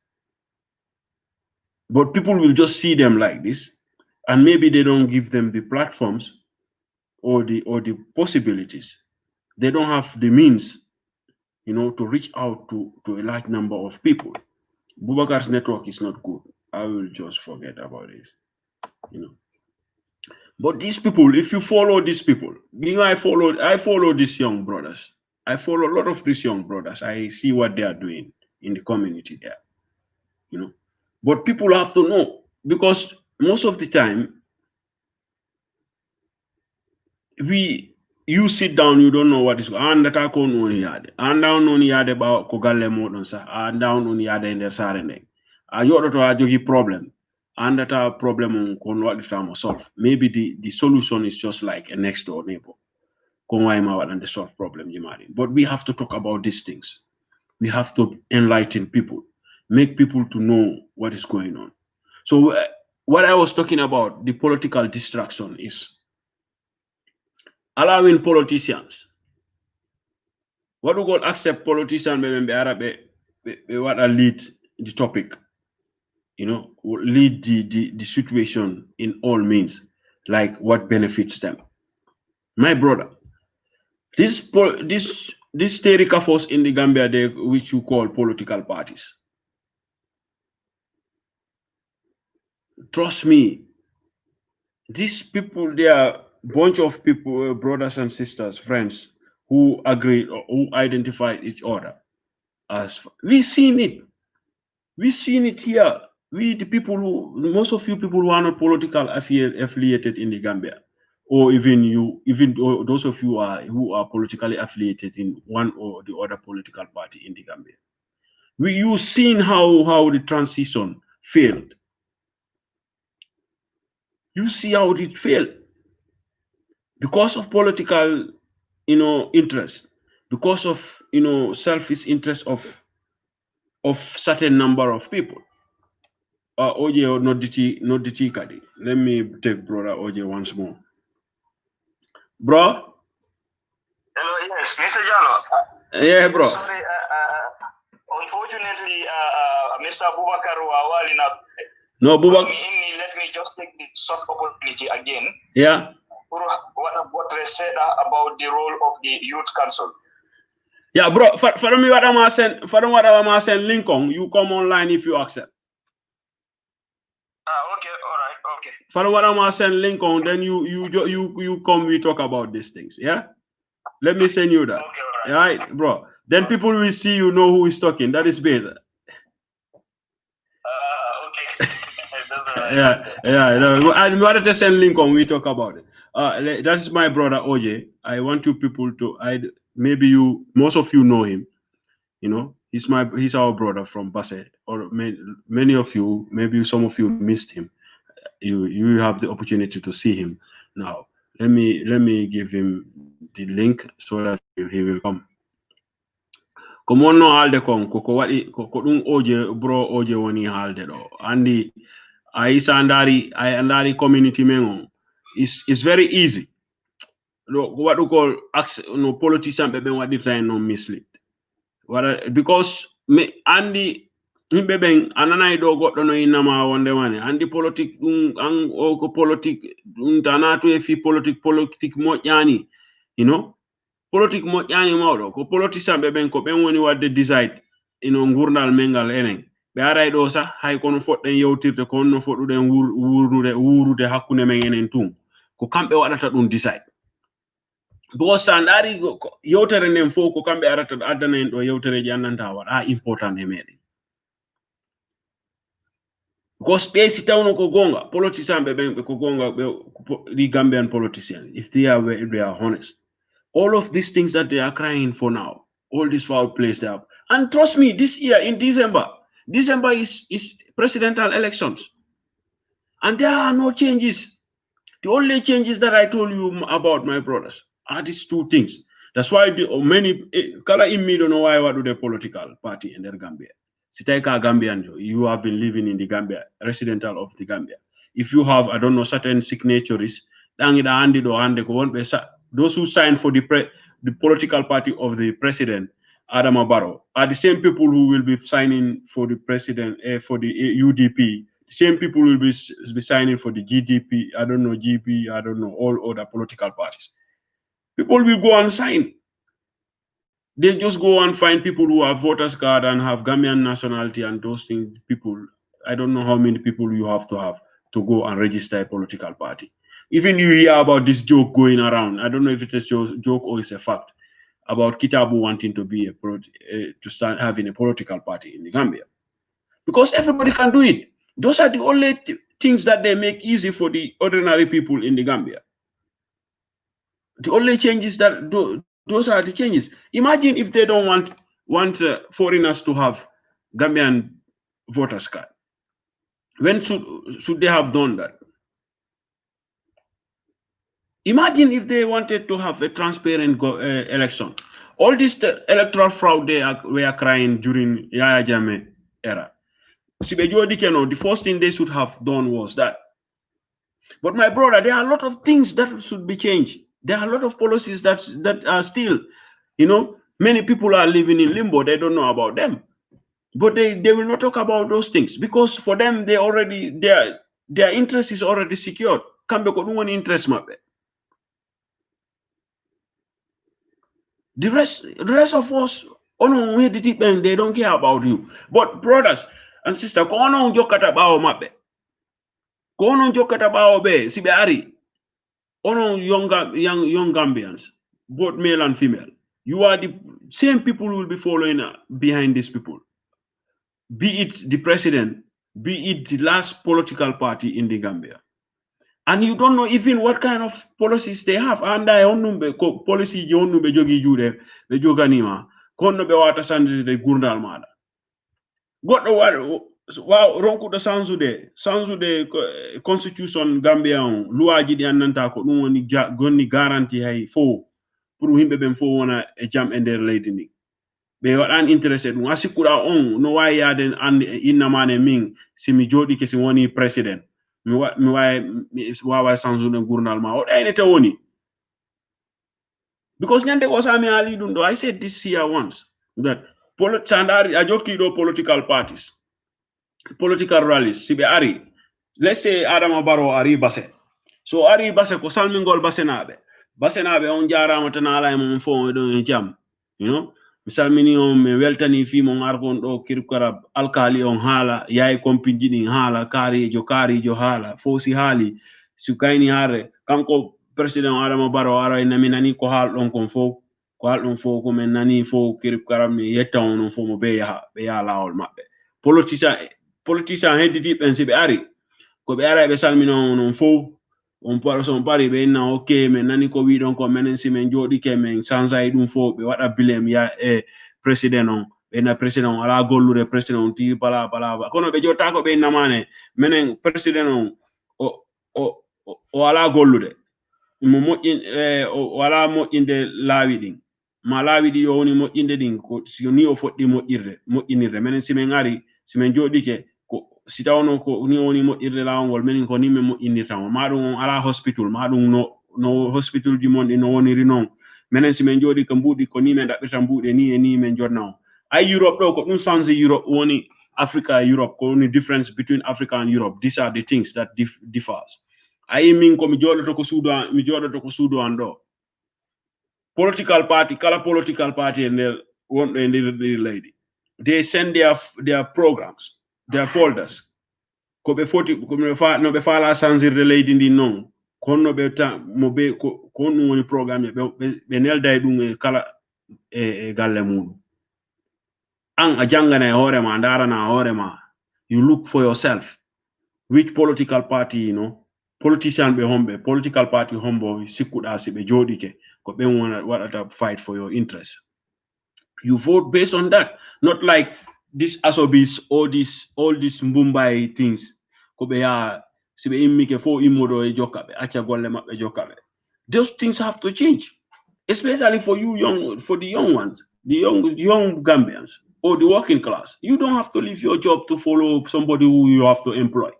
But people will just see them like this, and maybe they don't give them the platforms or the possibilities. They don't have the means, to reach out to a large number of people. Bubacar's network is not good. I will just forget about this. But these people, if you follow these people, I follow these young brothers. I follow a lot of these young brothers. I see what they are doing in the community there. But people have to know, because most of the time you sit down, you don't know what is going on. And that ko no yade. And down no yade ba ko galle modon sa. And down no yade in der sare nek. Yodo to ajogi problem. And that problem on kon what the solve. Maybe the solution is just like a next door neighbor. And the solve problem. But we have to talk about these things. We have to enlighten people, make people to know what is going on. So what I was talking about, the political distraction, is allowing politicians. What we got accept politicians be what lead the topic, lead the situation in all means, like what benefits them. My brother, this Terika force in the Gambia, which you call political parties. Trust me, these people, they are bunch of people, brothers and sisters, friends, who agree or who identify each other as we've seen it here. We, the people most of you people who are not political affiliated in the Gambia, or even those of you who are politically affiliated in one or the other political party in the Gambia. You seen how the transition failed. You see how it failed because of political, interest, because of selfish interest of certain number of people. OJ not the tea caddy. Let me take brother OJ once more. Bro? Hello, yes, Mr. Jallo. Yeah, bro. Sorry, unfortunately, Mr. Bubacarr Wawalina. No, Bubacarr. Let me just take this short opportunity again. Yeah. What they said about the role of the youth council. Yeah, bro. For me, what I'm saying, Lincoln, you come online if you accept. Okay, all right, okay. For what I'm saying, Lincoln, then you come. We talk about these things. Yeah. Let me send you that. Okay, all right. Right, bro. Then people will see know who is talking. That is better. Okay. Yeah. No, and what to send Lincoln, we talk about it. That's my brother OJ. I want you people to. Maybe most of you know him. He's our brother from Basse. Or many of you, maybe some of you missed him. You have the opportunity to see him now. Let me give him the link so that he will come. Comme on no haalde kon koko waɗi ko ɗum bro oje woni haalde ɗo andi a andari community men on is very easy waɗu ko no politician ɓe ɓen waɗirta en non mislead because me andi yimɓe ɓen a nanay ɗo goɗɗo no innama wonde mane andi politique ɗum an o ko politique ɗum tana to e fi politique moƴƴani politique moƴƴani mawɗo ko politicien ɓe ɓen ko ɓen woni wadde decide gurdal mengal enen ɓe aray ɗo sah hay kono foɗɗen yewtirde ko honno foɗuɗen wurude hakkunde men enen tun ko kamɓe waɗata ɗum decide because sa ndaari yewtere nden fof ko kamɓe arata addana en ɗo yewtereji andanta waɗa important e meɗen because ɓe si tawno ko gonga politicien ɓe ɓen ɓe ko gonga the Gambian politicians if they are honest. All of these things that they are crying for now, all these foul plays they have. And trust me, this year in December is presidential elections. And there are no changes. The only changes that I told you about, my brothers, are these two things. That's why many Kala Imi don't know why what do the political party in the Gambia. Sitaika Gambian, you have been living in the Gambia, residential of the Gambia. If you have, I don't know, certain signatories, those who sign for the political party of the president, Adama Barrow, are the same people who will be signing for the president, for the UDP. The same people will be signing for the GDP, I don't know, GP, I don't know, all other political parties. People will go and sign. They just go and find people who have voters card and have Gambian nationality and those things. People, I don't know how many people you have to go and register a political party. Even you hear about this joke going around. I don't know if it is a joke or it's a fact about Kitabu wanting to be to start having a political party in the Gambia, because everybody can do it. Those are the only things that they make easy for the ordinary people in the Gambia. The only changes that those are the changes. Imagine if they don't want foreigners to have Gambian voters card. When should they have done that? Imagine if they wanted to have a transparent election. All this electoral fraud they were crying during Yaya Jammeh era. The first thing they should have done was that. But my brother, there are a lot of things that should be changed. There are a lot of policies that are still, many people are living in limbo. They don't know about them. But they will not talk about those things because for them, their interest is already secured. Kambe interest mappe. The rest of us, they don't care about you. But brothers and sisters, kono jokata bawo mappe. Kono jokata bawo be sibe ari. Ono young Gambians, both male and female. You are the same people who will be following behind these people. Be it the president, be it the last political party in the Gambia. And you don't know even what kind of policies they have. And I onumbe policy onumbe jogi jude be joganima konno be wata sanji de gurnal mada. Goddo wa ronku da sansude constitution Gambia on luwaji di annanta ko dum woni gonni garantie hay fo pour himbe ben fo wona e jam e der leydi ni be wadan intéressé dum asikura on no way yaden and innamane min simi jodi ke si woni president mi wawa sansude gurnal ma o dayne tawoni because nyande ko sami ali dum do I said this here once that sandari a jokki do political parties political rallies sibe ari let's say Adama Barrow ari base so ari base ko salmingol basenabe on jarama tan ala e mum fo do en jam you know mi salmini on mi weltani fi mon argon do kirkarab alkali on hala yayi kompinji din hala karijo hala fosi hali sukayni hare kanko president Adama Barrow ara en minani ko hal don kon fo ko men nani fo kirkarab mi yetta on fo mo be ya lawol mabbe politician hedditi ben sibe ari ko be ara be salmino non fo on pari be na okay men nani ko wi don ko menen si men jodi ke men sansay dum fo be wada bilem ya president on be na president on ala gollude president on ti bala kono be jota ko be namane menen president on o ala gollude mo mojin wala mojinde laawi din ma laawi di yo woni mojinde din ko si ni o foddi mojinirde menen si men ari si men jodike ko si tawno ko ni woni moƴƴirde laawol menen ko ni men moƴƴinirta mo ma ɗum on ala hospital ma ɗum no hospital ji mon ɗi no woniri noon menen si men jooɗi ko mbuuɗi ko ni men ɗaɓɓirta mbuuɗe ni e ni men jotna o ay Europe ɗo ko ɗum change Europe woni Africa Europe ko woni difference between Africa and Europe. These are the things that differs. Ayi min ko mi joɗoto ko suudu an ɗo political party kala political party and wonɗo e nder leydi they send their programs their folders ko be foti ko no be fala sansirde leydi ndi non konno be mo be ko ɗum woni programme be nelda e ɗum e kala e galle muɗum an a jangana e hoore ma darana hoore ma you look for yourself which political party politician be hombe political party hombo sikkuɗa si ɓe joɗike ko ɓen waɗata fight for your interest you vote based on that not like this asobis all these Mumbai things ko ɓe ya si ɓe immike fo immoɗo e jokkaɓe acca golle maɓɓe jokkaɓe those things have to change especially for the young ones the young Gambians or the working class. You don't have to leave your job to follow somebody who you have to employ.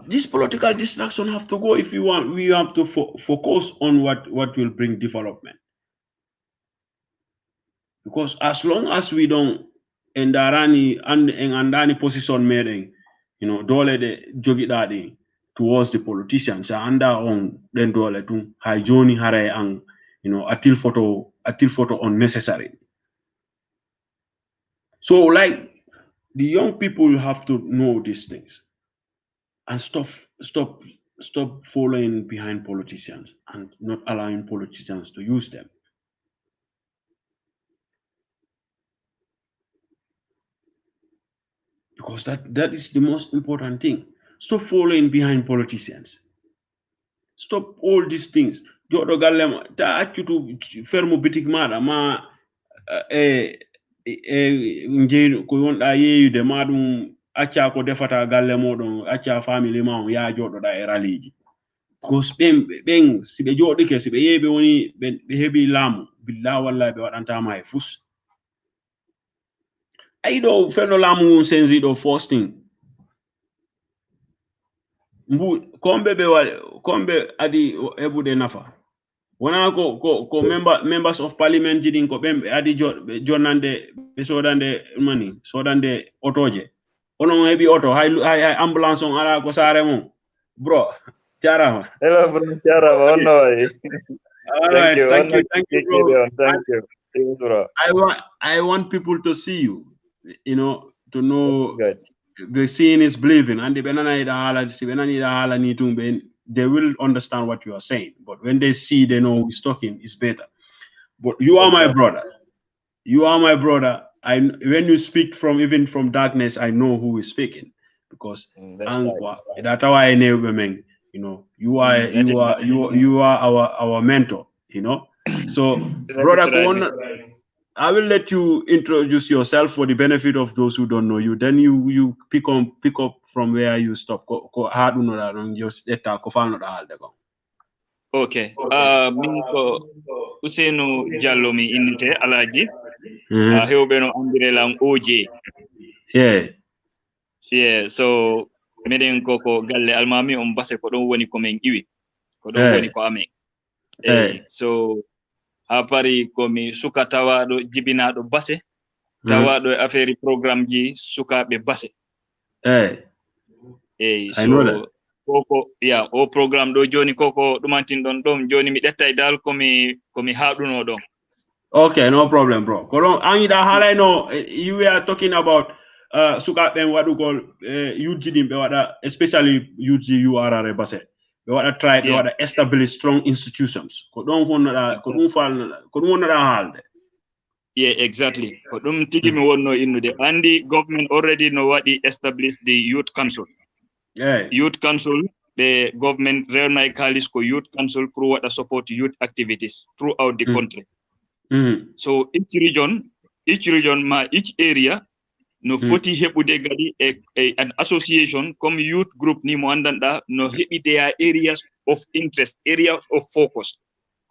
This political distraction have to go if we have to focus on what will bring development. Because as long as we don't andani position made, dole de jogi dadi towards the politicians anda on den dole tun hajoni hare ang atil photo unnecessary. So like the young people have to know these things and stop following behind politicians and not allowing politicians to use them. Because that is the most important thing. Stop following behind politicians. Stop all these things. Jodo gallema ta accutu fermo bitik mada ma ko wonɗa yeeyude ma ɗum acca ko defata galle moɗon acca family ma on ya joɗoɗa e raliji because ɓen si ɓe joɗike si ɓe yeeyi ɓe woni ɓe heeɓi laamu billah wallahi ɓe waɗantama e fus ayi ɗo fenno laamu mum sensi ɗo fosting komɓe adi heɓude nafa wona ko members of parliament jiɗin ko ɓen ɓe adi jonnande ɓe sodande otoje onon heɓi oto hay ambulance on ala ko saare mum bro jarama hello bro jarama on way thank you bro. Thank you yes, bro. I want people to see you to know the seeing is believing and they will understand what you are saying, but when they see, they know who's talking is better. But you are my brother. when you speak even from darkness, I know who is speaking, because That's right. that's how I know women. You know, That is right. you are our mentor. You know, so That is brother right, Kon, Mr. I will let you introduce yourself for the benefit of those who don't know you. Then you pick up from where you stop. Ko hadu no da non just etta ko falno da halde ko. Okay. Min ko Usenu Jallo mi innete Alaji. Mhm. Hewɓe no andire lam OJ. Yeah. Yeah, so meɗen koko galle almami on base ko ɗon woni komin iwi. Ko ɗon Hey. woni ko amen. Hey. So ha pari komi suka tawaɗo jibinaɗo base, tawaɗo e affaire programme ji sukaɓe base. Hey. So I know that. koko o programme ɗo joni koko ɗumantinɗon ɗon joni mi ɗettay dal komi haɗuno ɗon. Okay, no problem, bro. Kolon angida hala no you were talking about suka ben wadu gol UG be wada, especially UG URR base. Be wada try be wada establish strong institutions. Ko don wonna ko dum fal ko dum wonna halde. Yeah, exactly. Ko dum tigi mi wonno innude. Andi government already no wadi establish the youth council. Yeah. Youth council, the government Real Kalis ko youth council pour wada support youth activities throughout the country. So each region, each area no foti heɓude gadi an association comme youth group ni mo andanda no heɓi their areas of interest, areas of focus.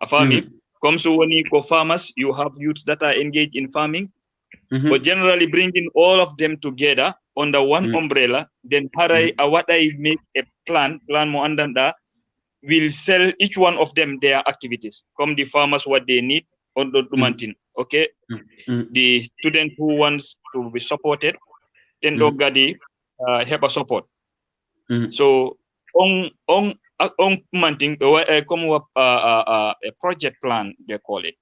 Afami, comme so woni ko farmers, you have youths that are engaged in farming, but generally bringing all of them together under one umbrella, then haray awaɗay make a plan mo andanda will sell each one of them their activities, come the farmers what they need on the Dumantin. Okay, the student who wants to be supported, then Dogadi help us support. So on Manting, come up a project plan, they call it.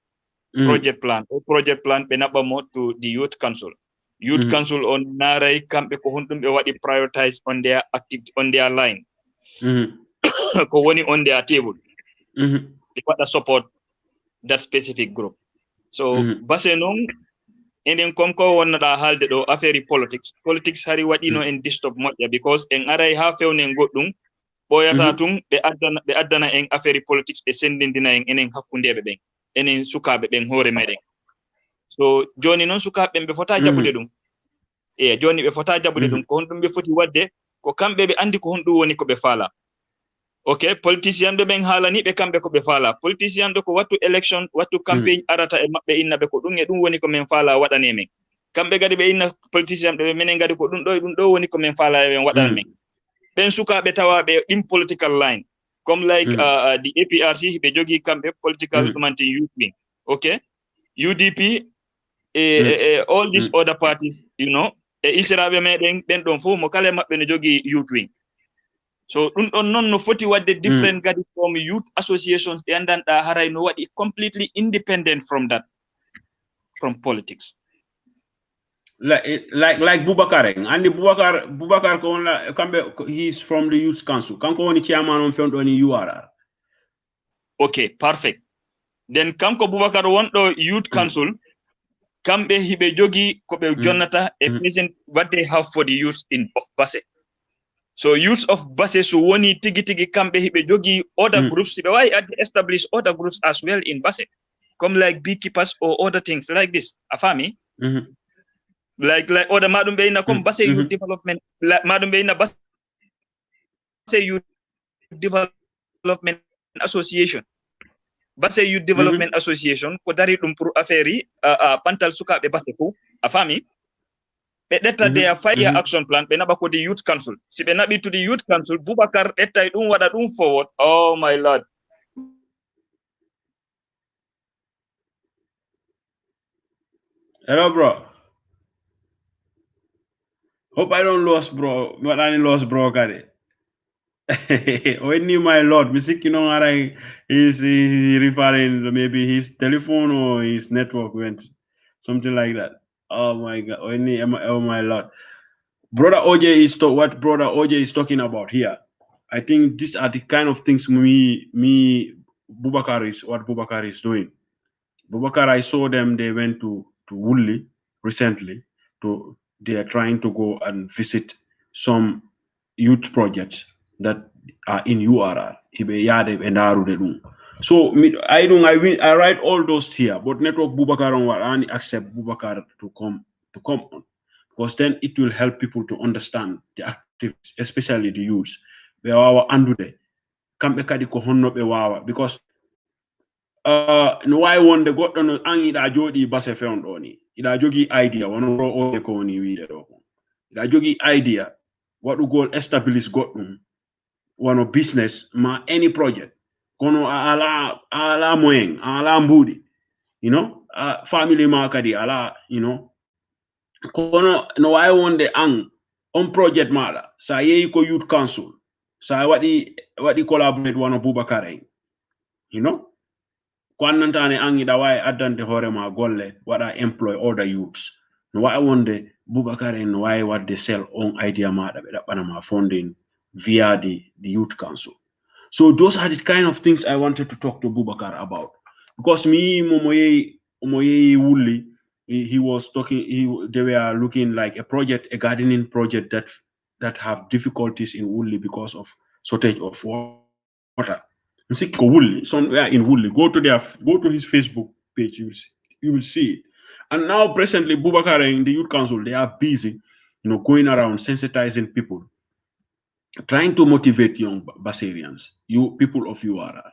Project plan. Project plan penabamo to the youth council. Youth council on Narai camp ko hundum be wadi prioritize on their activity on their line. Ko woni on their table. They want to support that specific group. So basenon and then come on the halde do affaire politics. Politics hari wadino en disturb moƴƴa because en aray ha fewnen goddum boyata tun be addana en affaire politics be sendindina en enen hakkundeɓe ɓen enen sukaɓe ɓen hoore meɗen. So joni non sukaɓe ɓe fota jabude ɗum. Joni ɓe fota jabude ɗum ko honɗum ɓe foti wadde ko kamɓe ɓe andi ko honɗum woni ko ɓe faala. Okay, politician ɓe ɓen haalani ɓe kamɓe ko ɓe faala. Politician ɓe ko wattu election, wattu campaign arata e maɓɓe inna ɓe ko ɗum e ɗum woni ko men faala waɗane men. Kamɓe gadi ɓe inna politician ɓe menen gadi ko ɗum ɗo woni ko men faala e men waɗana men. Ɓen sukaɓe tawaɓe in political line, comme like the APRC ɓe jogi kamɓe political ɗumanti youth wing. Okay, UDP all these other parties, you know, e israɓe meɗen ɓen ɗon fof mo kala maɓɓe no jogi youth wing. So non no foti wadde different gadi from youth associations and then haray no wadi completely independent from that, from politics. Like Bubacarr, and the Bubacarr ko he's from the youth council. Kanko woni chairman on found on URR. Okay, perfect. Then kanko Bubacarr wonɗo youth council, kamɓe hiɓe jogi ko ɓe jonnata a present what they have for the youth of Basse. So youths of Basse so woni tigi kamɓe hiɓe jogi other groups, ɓe wawi establish other groups as well in Basse, come like beekeepers or other things like this. Afami? Like other madum be ina come Basse Youth Development, madum be ina Basse Youth Development Association. Basse Youth Development Association ko dari ɗum pour affaire pantal sukaɓe Basse ko afami? Ɓe ɗetta their 5-year action plan ɓe naɓa ko the youth council. Si ɓe naɓi to the youth council, Bubacarr ɗettay ɗum waɗa ɗum forward. Oh my lord. Hello, bro. Hope I don't lose, bro. But I lost, bro. Got it. When you, my lord, music, you know, he's referring maybe his telephone or his network went something like that. Oh my god. Oh my lord. Brother OJ is what Brother OJ is talking about here. I think these are the kind of things Bubacarr is what Bubacarr is doing. Bubacarr, I saw them, they went to Woodley recently. They are trying to go and visit some youth projects that are in URR. So I write all those here, but network Bubacarr on accept Bubacarr to come on, because then it will help people to understand the activities, especially the youths. Be wawa andude kambe kadi ko honno be wawa, because no way wonde goddo no an ida jodi base fewndo ni ida jogi idea wono o ko woni wiide do ida jogi idea wadugol establish goddum wono business ma any project kono ala moyen ala mbudi, family ma kadi ala, kono no way wonde an on project mala sa yeyi ko youth council sa wadi collaborate wono Bubacarr, ko annantane an ida wawi addante hoorema golle waɗa employ other youths. No wawi wonde Bubacarr no wawi wadde sell on idea maɗa ɓe ɗaɓɓanama funding via the youth council. So those are the kind of things I wanted to talk to Bubacarr about, because me Momoye Wuli, he was talking, they were looking like a gardening project that have difficulties in Wuli because of shortage of water. Somewhere in Wuli, go to his Facebook page, you will see it. And now presently Bubacarr in the youth council, they are busy, going around sensitizing people, trying to motivate young Basarians, people of URR,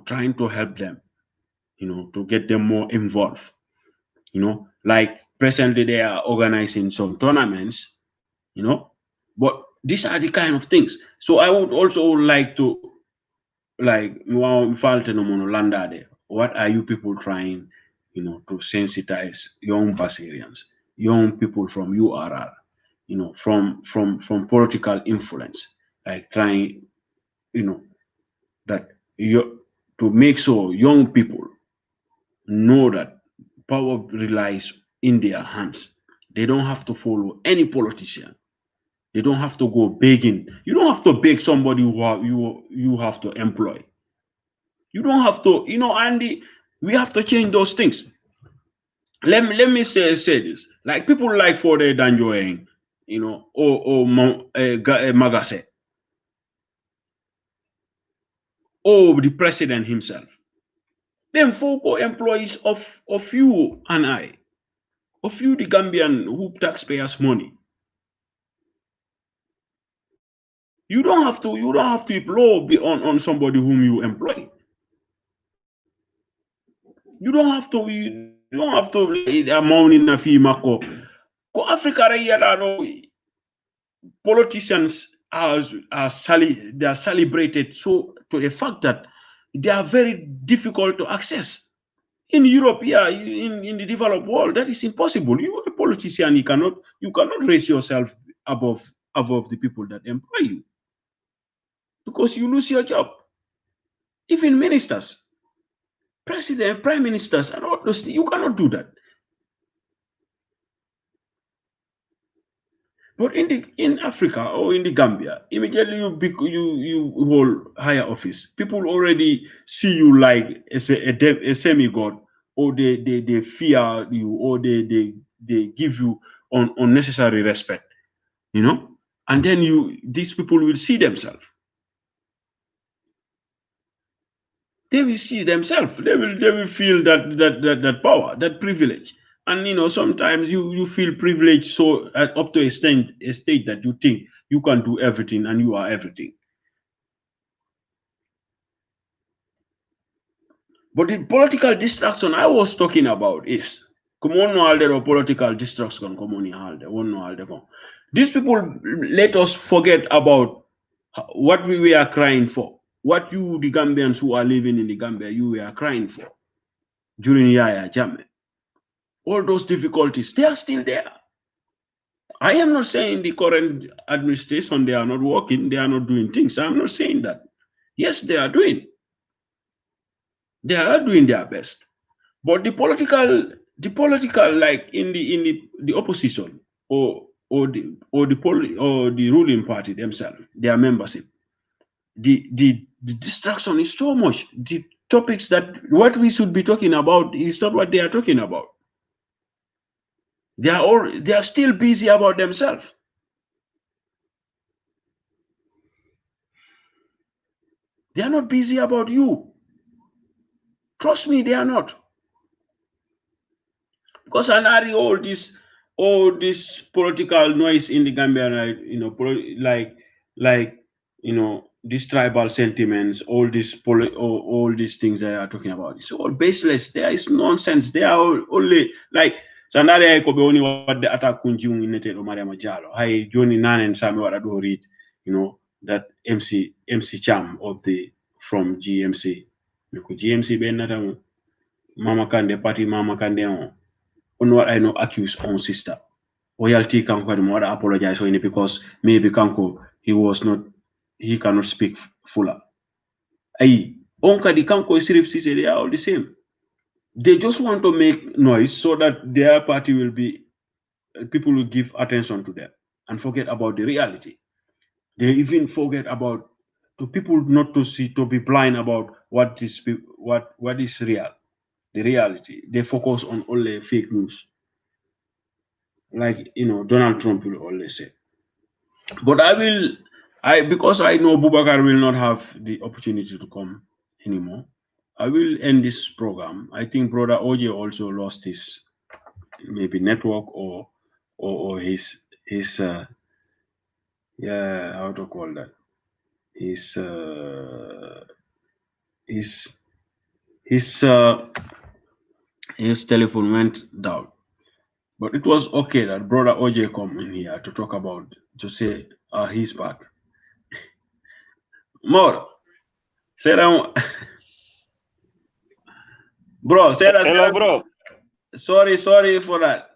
trying to help them, to get them more involved. Like presently they are organizing some tournaments, but these are the kind of things. So I would also like to, what are you people trying, to sensitize young Basarians, young people from URR, from political influence, like trying, that to make sure young people know that power relies in their hands. They don't have to follow any politician. They don't have to go begging. You don't have to beg somebody you have to employ. You don't have to, Andy, we have to change those things. Let me say this. Like people like Fode Danjoeng, or Magase, or the president himself. Them folk are employees of you and I, of you, the Gambian, who taxpayers' money. You don't have to law on somebody whom you employ. You don't have to amount in a fee mako. Ko Africa politicians are celebrated so to the fact that they are very difficult to access. In Europe, in the developed world, that is impossible. You are a politician, you cannot raise yourself above the people that employ you, because you lose your job. Even ministers, president, prime ministers, and all those, you cannot do that. But in Africa or in the Gambia, immediately you hold higher office, people already see you like a semi-god, or they fear you, or they give you unnecessary respect, and then these people will see themselves. They will see themselves. They will feel that power, that privilege. And sometimes you feel privileged so up to a state that you think you can do everything and you are everything. But the political distraction I was talking about is political distraction. These people let us forget about what we were crying for, what you, the Gambians who are living in the Gambia, you were crying for during Yaya Jammeh. All those difficulties, they are still there. I am not saying the current administration, they are not working, they are not doing things. I'm not saying that. Yes, they are doing. They are doing their best. But the political, like in the opposition or the ruling party themselves, their membership, the distraction is so much. The topics that what we should be talking about is not what they are talking about. They are still busy about themselves. They are not busy about you. Trust me, they are not. Because I all this political noise in the Gambia, like these tribal sentiments, all these things they are talking about. It's all baseless. There is nonsense. They are only like Sandari I only what the attack kunjung in the Maria Majalo. I Johnny Nan and Sami what I do read, that MC Cham from GMC. GMC Ben Mama Kande party Mama Kande on what I know accuse own sister. Royalty Kanko the mother apologize for it because maybe Kanko he cannot speak fuller. Aye, Onka the Kanko is they are all the same. They just want to make noise so that their party will be people will give attention to them and forget about the reality. They even forget about to people not to see to be blind about what is real, the reality. They focus on only fake news. Like Donald Trump will always say. But because I know Bubacarr will not have the opportunity to come anymore, I will end this program. I think Brother Oje also lost his maybe network or his how to call that, his telephone went down. But it was okay that Brother OJ come in here to talk about, to say he's back. More. Say that. Bro, say that. Hello, bro. Sorry for that.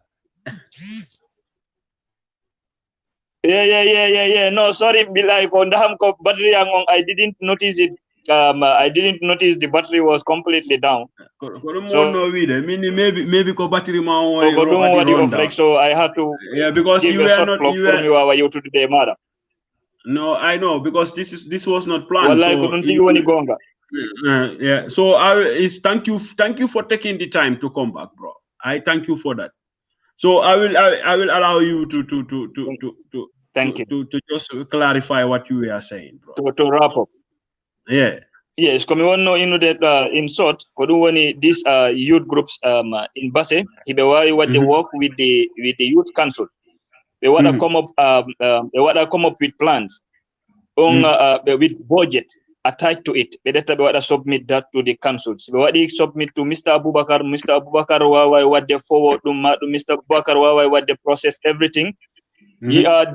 Yeah. No, sorry, like on the battery, I didn't notice it. I didn't notice the battery was completely down. So maybe ko battery ma so I had to because give you a were short not plug for me while you to the matter. No, I know, because this was not planned. Well, I couldn't you any gonga. Yeah. So thank you for taking the time to come back, bro. I thank you for that. So I will allow you to just clarify what you were saying, bro. To wrap up. Yeah. Yes, come on, that in short, these youth groups in Basse, what they work with the youth council. They want to come up with plans on with budget attached to it. They want to submit that to the councils. They want to submit to Mr. Bubacarr. Mr. Bubacarr, what they forward to Mr. Bubacarr, what they process everything. Suka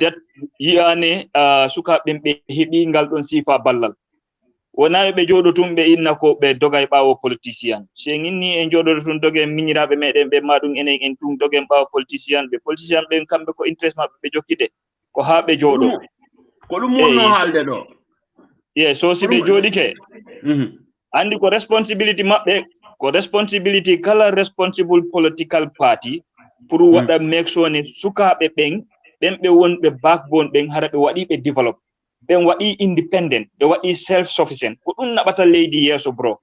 bembe hibi ngal don sifa ballal. Wona be jodotum be inna ko be dogay bawo politician se nginni en jodotum doge minyirabe meden be madum enen en tum doge bawo politician be kambe ko interest mabbe be jokkite ko ha be jodo ko dum wonno halde do so si be jodike andi ko responsibility mabbe ko responsibility kala responsible political party pour wada make sure ne sukabe ben be wonbe backbone ben harabe wadi be develop ben waɗi independent ɓe waɗi self sufficient ko ɗum naɓata leydi yeeso bro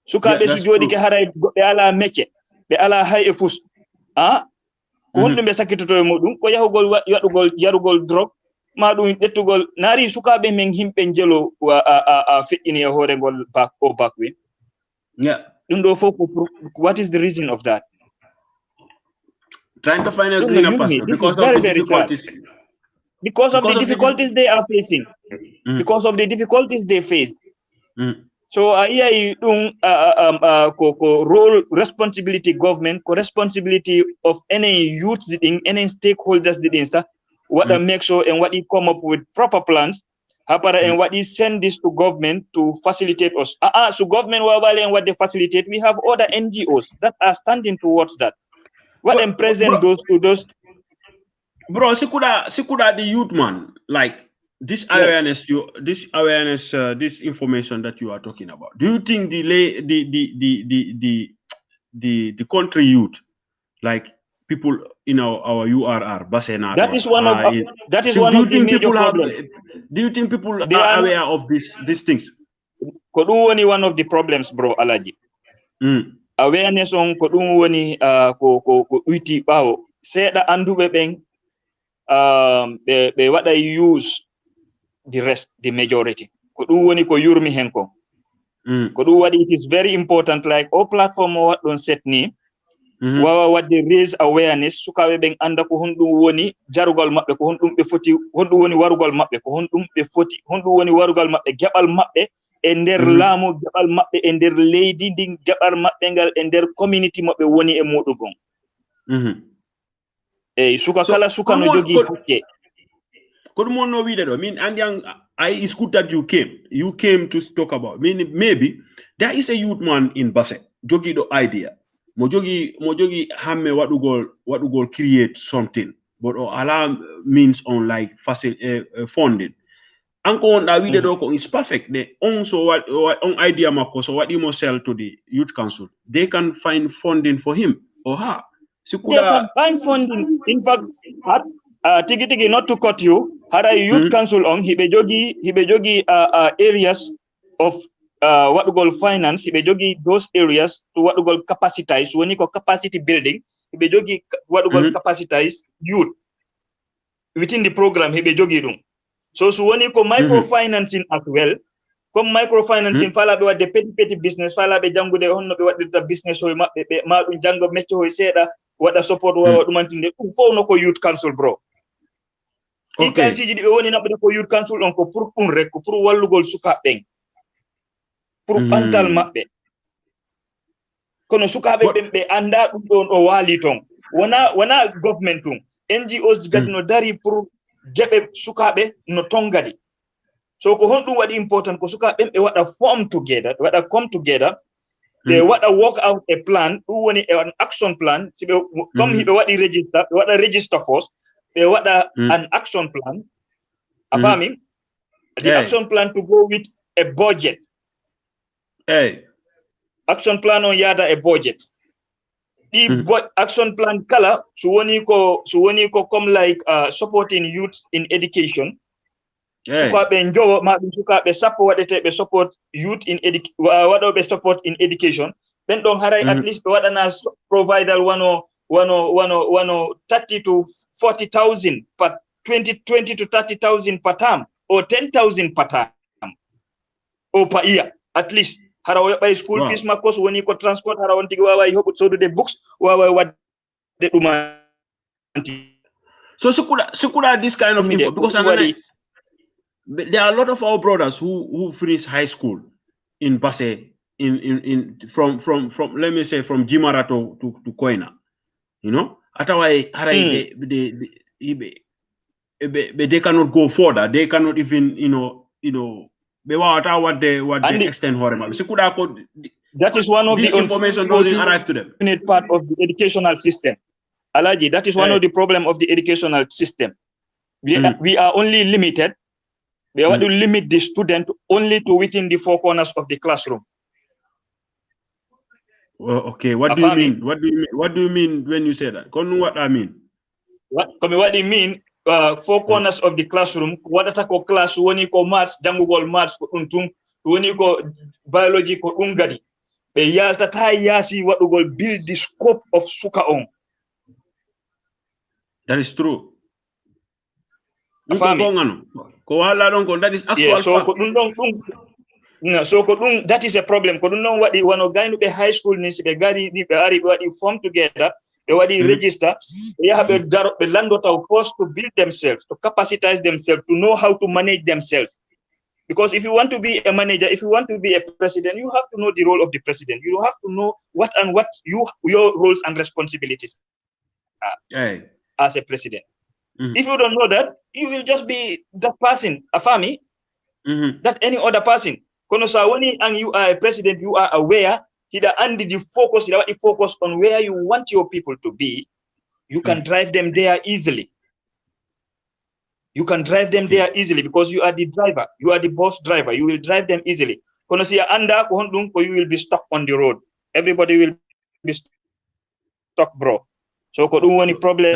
sukaɓe so jooɗi ke haray goɓɓe ala métier ɓe ala hay e fus ko honɗum ɓe sakkitoto e muɗum ko yahugol waɗugol yarugol drogue ma ɗum ƴettugol naari sukaɓe men himɓe jelo feƴƴini e hoorengol backwi ɗum ɗo fof what is the reason of that? Trying to find a greener pasture because of the difficulties. Because of the difficulties they are facing, because of the difficulties they faced. So role responsibility government, responsibility of any youth sitting, any stakeholders sitting, what make sure and what he come up with proper plans, and what he send this to government to facilitate us. So government and what they facilitate, we have other NGOs that are standing towards that. What them present those to those. Bro, Sikuda the youth man, like this awareness, this information that you are talking about. Do you think the country youth, like people in our URR, Basena? That is one of the major problems. Do you think people are aware of these things? Only one of the problems, bro, Alaji. awareness on ko ɗum woni ko ɗuyti ɓaawo seeɗa anduɓe ɓen ɓe waɗa use the rest, the majority ko ɗum woni ko yurmi hen ko ko ɗum waɗi it is very important like o platform o waɗɗon set ni wawa wadde raise awareness sukaɓe ɓen anda ko honɗum woni jarugal maɓɓe ko honɗum ɓe foti honɗum woni warugal maɓɓe ko honɗum ɓe foti honɗum woni warugal maɓɓe geɓal maɓɓe e nder laamu geɓal maɓɓe e nder leydi ndin geɓal maɓɓe ngal e nder community maɓɓe woni e muɗum on eyyi suka kala suka no jogui hakke ko ɗum wonno wiide ɗo min andi it's good that you came to talk about maybe there is a youth man in Basse jogiiɗo idea mo jogi hamme waɗugol create something but o ala means on like funding anko wonɗa wiide ɗo ko is perfect on so on idea makko so waɗimo sell to the youth council they can find funding for him or her they can find funding in fact tigi not to cut you hara youth council on hiɓe jogi areas of waɗugol finance hiɓe jogi those areas to waɗugol capacitize woni ko capacity building hiɓe jogi waɗugol capacitize youth within the programme hiɓe jogi ɗum so woni ko microfinancing as well comme microfinancing falaɓe wadde petit business falaɓe janngude honno ɓe waɗirta business hoye maɓɓe ɓe ma ɗum jannga mecce hoye seeɗa waɗa support wawa ɗumantinde ɗum fof no ko youth council bro ɗi kalsiji ɗi ɓe woni naɓɓude ko youth council on ko pour ɗum rek ko pour wallugol sukaɓeɓen pour ɓantal maɓɓe kono sukaɓe ɓen ɓe anda ɗum ɗon o waali toon wona government tun NGOs gadi no dari pour geɓe sukaɓe no tongadi so ko honɗum waɗi important ko sukaɓe ɓe waɗa come together ɓe waɗa work out a plan ɗum woni an action plan si ɓe comme hiɓe waɗi register ɓe waɗa register force ɓe waɗa an action plan a faami the action plan to go with a budget action plan on yaada e budget ɗi action plan kala so woni ko comme like supporting youth in education sukaɓe jowo ma ɗum sukaɓe sappo waɗeteɓe support youth in waɗoɓe support in education ɓen ɗon haray at least ɓe waɗana provider wano 30 to 40,000 per 20 to 30,000 per term or 10,000 per term or per year at least hara o yoɓay school fees makko so woni ko transport hara on tigi wawa hoɓude sodude books wawa wadde ɗumanti so sikuɗa this kind of info because there are a lot of our brothers who finish high school in Basse from let me say from Jimara to Koina, you know atawai harai they cannot go further, they cannot even you know what they extend horema. That is one of this the information doesn't arrive to them. Part of the educational system. Alaji, that is one of the problem of the educational system. We are only limited. We want to limit the student only to within the four corners of the classroom. Well, okay. What do you mean? What do you mean when you say that? What I mean? What do you mean? Four corners of the classroom. What atako class? Woni ko maths, jangugol maths ko untum. Woni ko biology ko ungadi. Be yalta ta yasi waɗugol build the scope of suka on. That is true. That is actual fact. So that is a problem. What one of the high school needs to be form together. They register. They have a landlord forced to build themselves, to capacitize themselves, to know how to manage themselves. Because if you want to be a manager, if you want to be a president, you have to know the role of the president. You have to know what your roles and responsibilities are as a president. If you don't know that, you will just be that person, a family, that any other person. And you are a president, you are aware, you focus on where you want your people to be, you can drive them there easily. You can drive them there easily because you are the driver, you are the boss driver, you will drive them easily. You will be stuck on the road. Everybody will be stuck, bro. So, any problem.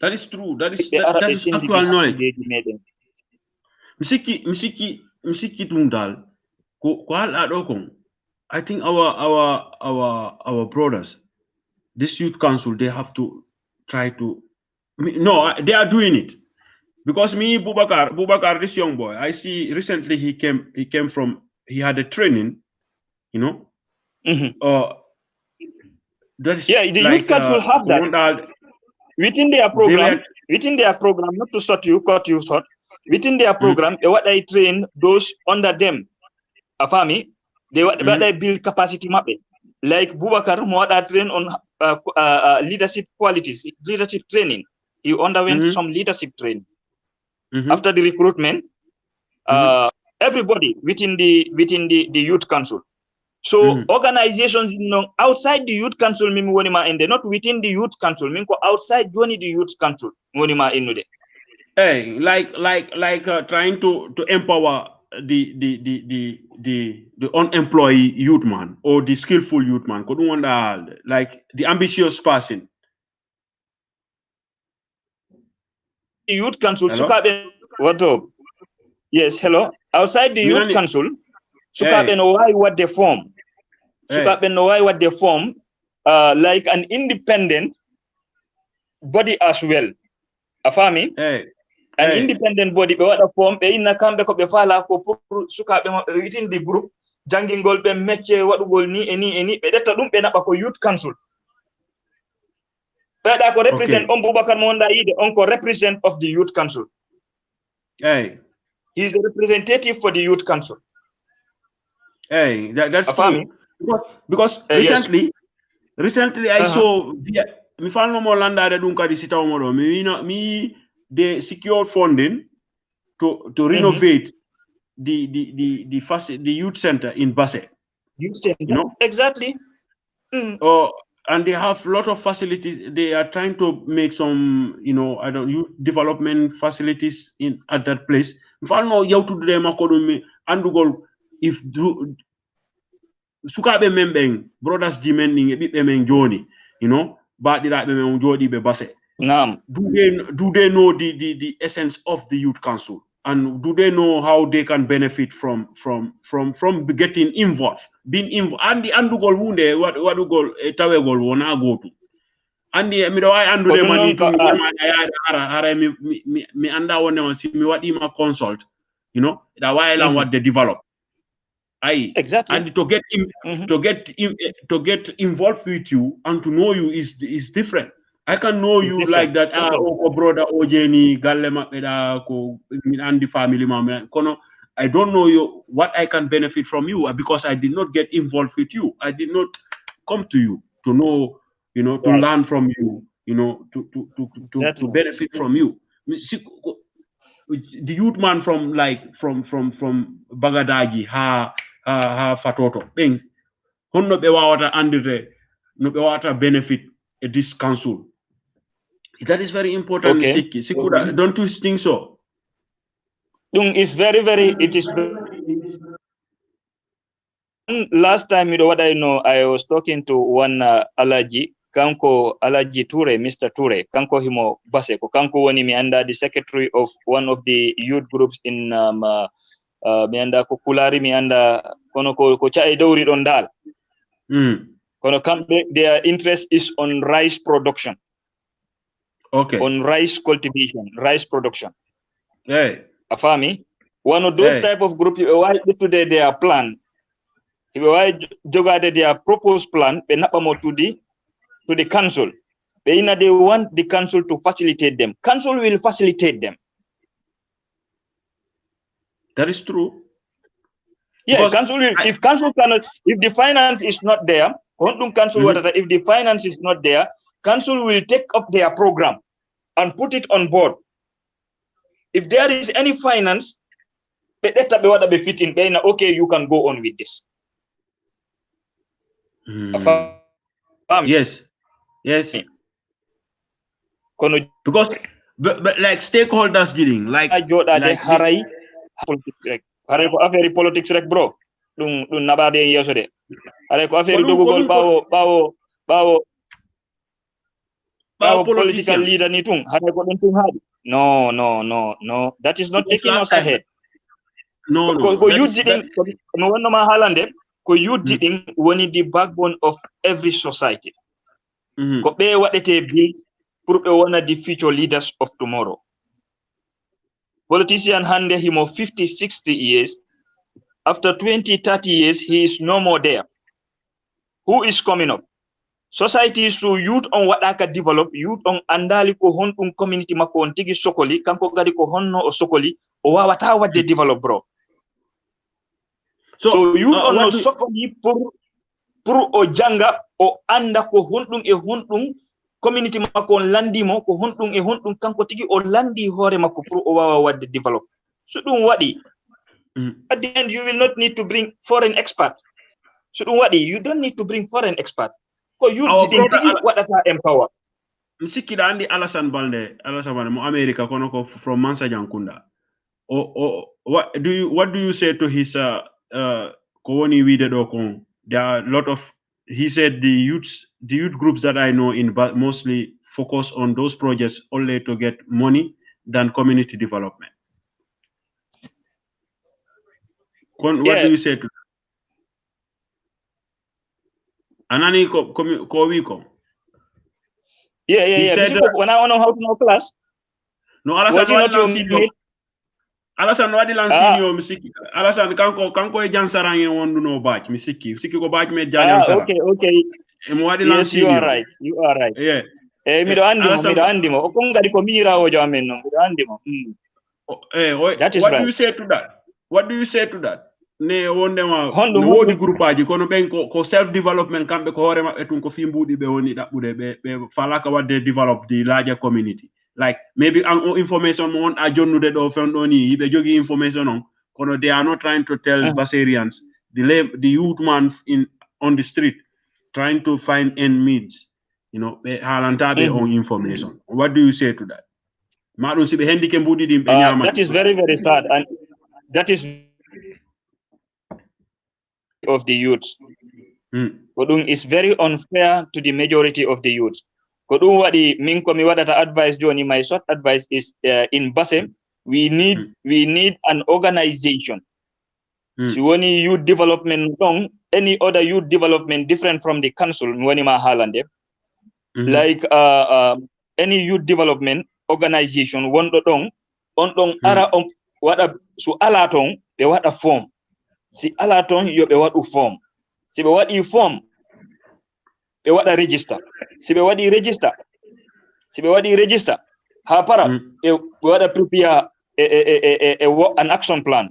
That is true. That is actual knowledge. Misiki tundal ko hal ado kon I think our brothers, this youth council, they have to try to. No, they are doing it because me, Bubacarr, this young boy, I see recently he came from, he had a training, you know. That is Yeah, the like, youth council have that within their program. Within their program, not to cut you short. Within their program, what they train those under them. Afami, what they build capacity mapping. Like Bubacarr, what I train on leadership qualities, leadership training. He underwent some leadership training. After the recruitment, everybody within the youth council. So organizations, outside the youth council, and they're not within the youth council, outside joining the youth council, hey, like trying to empower the unemployed youth man or the skillful youth man. Couldn't wonder, like the ambitious person. The youth council, what up? Yes, hello. Outside the youth council, why what they form? Why what they form? Like an independent body as well. Afami? An independent body, but what form? In a camp, be fala ko within the group. Janging gold be meche what goal ni any. But that don't be na ko youth council. But I could represent Bubacarr Monda the uncle represent of the youth council. Hey, he's a representative for the youth council. Hey, that's true. Because recently I saw me fall no more landa de dunka di sita mo me they secured funding to renovate the youth center in Basse. Youth center, exactly. And they have a lot of facilities. They are trying to make some, youth development facilities at that place. If I know you to them if sukabe membeng brothers demanding a bit joni, but the jodi be Basse. Do they know the essence of the youth council? And do they know how they can benefit from getting involved, being involved? And the andugol wunde what do goal tawegol wona go to. And the mi do I andu de mani to mi anda wonde si mi wadi ma consult, that why what they develop. Exactly. And to get involved with you and to know you is different. I can know you like that. Brother Ojeni Galema and the family mama. I don't know you what I can benefit from you because I did not get involved with you. I did not come to you to know, to learn from you, to benefit from you. The youth man from Bagadaji, ha Fatoto things. No be wawata andire, no be wawata benefit this council. That is very important. Sikura, don't you think so? It's very, it is. Last time, what I know, I was talking to one Alaji, Kanko Alaji Ture, Mr. Ture, Kanko Himo Baseko, Kanko Wani Mianda, the secretary of one of the youth groups in Mianda Kukulari, Mianda, Konoko Kocha Edori Dondal. Their interest is on rice production. Okay. On rice cultivation, rice production. Hey. Afami, one of those type of groups, why today they are planned. Why jogade their proposed plan, to the council. They want the council to facilitate them. Council will facilitate them. That is true. Yeah, council will, if council cannot, if the finance is not there, if the finance is not there, council will take up their program and put it on board. If there is any finance, okay, you can go on with this. Yes. Because but like stakeholders dealing, like politics rek bro. Dun nabade yosode. Are ko affaire dogugol bawo political leader ni tung. Are ko dun tung hadi. No. That is not taking us ahead. No. Ko you didn't no one ma halande. ko youth din woni the backbone of every society. Ko be wadete build pour be wona the future leaders of tomorrow. Politician hande him of 50, 60 years. After 20, 30 years, he is no more there. Who is coming up? Society so youth on what I can develop, youth on andali ko hon community mako on tigi sokoli, kanko gadi ko honno o sokoli, o wawata what they develop, bro. So youth on no sokoli pour o janga o anda ko honɗum community mako on landi mo ko honɗum kanko tigi o landi hore mako pour o wawa wadde develop. So ɗum waɗi. At the end, you will not need to bring foreign expert. So ɗum waɗi, you don't need to bring foreign expert. Ko youth din tigi waɗata empower. Msikida andi Alassane Balde mo America kono ko from Mansa Jankunda. What do you say to his kowoni wide do ko? There are a lot of, he said the youth groups that I know in mostly focus on those projects only to get money than community development. What do you say to that? Anani ko wiko. Yeah. Said, when I know how to know class. No, Alassane Alassane wadi lan senior misiki. Alassane kanko e jansarange wondu no batch misiki ko batch me jajan okay. Mo wadi lan senior. You are right. Yeah. Mido andi mo. O kon gadi ko mirawo jo amen no. Mido andi mo. That is what right. do you say to that? What do you say to that? Ne wondema wodi groupe aji kono ben ko self development kambe ko hore mabbe tun ko fi mbudi be woni dabbude be falaka wadde develop the larger community. Like maybe information mo on a jonnude do fendoni yibe jogi information on kono they are not trying to tell Basarians, the youth man on the street trying to find end means, you know, be halanta be on information. What do you say to that? Madun sibe hendi ke mbudi dim be nyama. That is very, very sad, and that is of the youth. Kodung is very unfair to the majority of the youth. Kodung wadi min ko mi wadata advice joni, my short advice is in Basse we need an organization. So woni youth development dong, any other youth development different from the council woni ma halande. Like any youth development organization wondo dong on dong ara wada so ala ton be wada form. Si alaton yo be wadu form. Si be wadi form be wada register. Si be wadi register ha para be wada prepare an action plan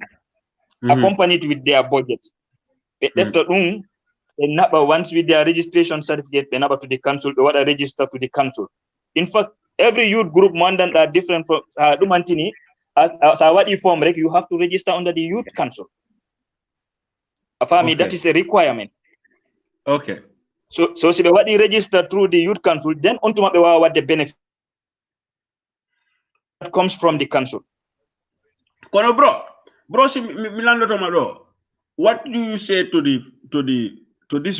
accompanied with their budget. Be detto dum be naba once with their registration certificate be naba to the council, be wada register to the council. In fact, every youth group mandan are different from dumantini as wadi form rek you have to register under the youth council. Afami, that is a requirement. Okay. So si be wadi register through the youth council, then ontuma be what the benefit that comes from the council. Kono bro si milando to mado. What do you say to this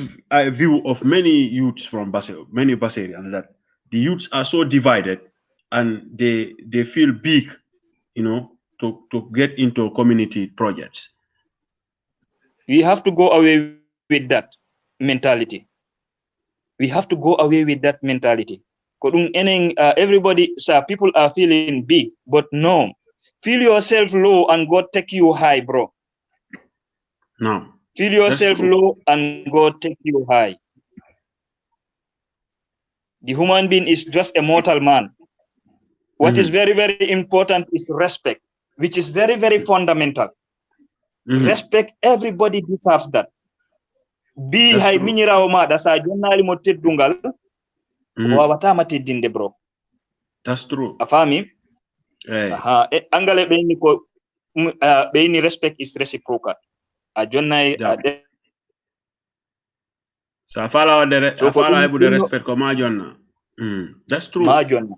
view of many youths from many Basarians that the youths are so divided and they feel big, you know, to get into community projects? We have to go away with that mentality. Everybody, sir, people are feeling big, but no. Feel yourself low and God take you high, bro. No. Feel yourself low and God take you high. The human being is just a mortal man. What is very, very important is respect, which is very, very fundamental. Respect, everybody deserves that. Be high minira oma dasa jonali mo teddungal wawata ma teddinde, bro. That's true. Afami? Angale beini ko beini respect is reciprocal. A jonnai so afala the respect ko ma jonna. That's true. Ma jonna.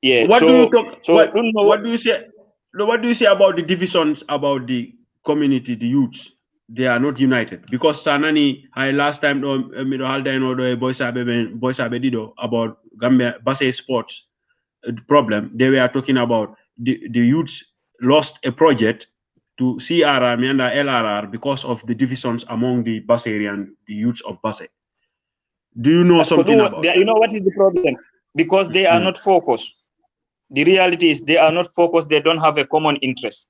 Yeah. What do you say about the divisions about the community, the youths? They are not united because Sanani last time boys dido about Gambia Basse sports problem. They were talking about the youths lost a project to CRR and LRR because of the divisions among the Basarian, the youths of Base. Do you know something about that? You know what is the problem? Because they are not focused. The reality is they are not focused. They don't have a common interest.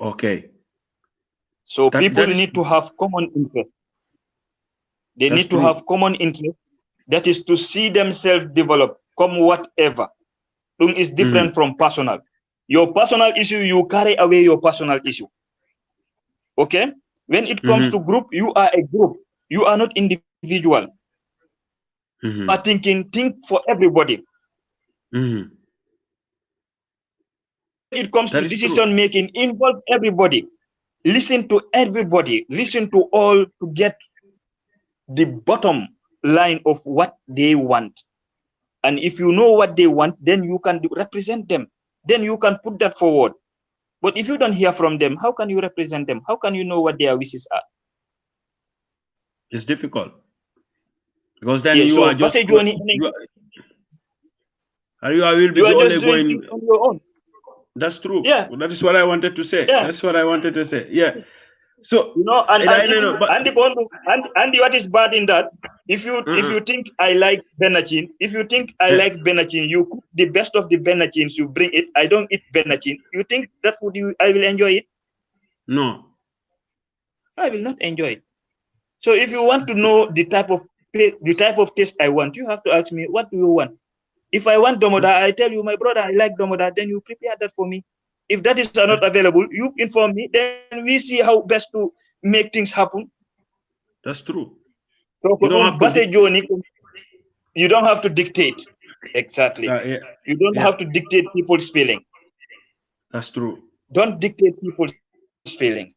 Okay. So people need to have common interest. They need to have common interest. That is to see themselves develop, come whatever. Is different from personal. Your personal issue, you carry away your personal issue. Okay? When it comes to group, you are a group. You are not individual. You are think for everybody. When it comes to decision making, involve everybody. Listen to everybody. Listen to all to get the bottom line of what they want. And if you know what they want, then you can represent them. Then you can put that forward. But if you don't hear from them, how can you represent them? How can you know what their wishes are? It's difficult. Because then you are just going, you will be only going on your own. That's true. Yeah. That is what I wanted to say. Yeah. That's what I wanted to say. Yeah. So and what is bad in that? If you think I like Benachin, you cook the best of the Benachins, you bring it. I don't eat Benachin. You think that food I will enjoy it? No. I will not enjoy it. So if you want to know the type of taste I want, you have to ask me, what do you want? If I want Domoda, I tell you, my brother, I like Domoda, then you prepare that for me. If that is not available, you inform me, then we see how best to make things happen. That's true. So you don't have to dictate. Exactly. You don't have to dictate people's feelings. That's true. Don't dictate people's feelings.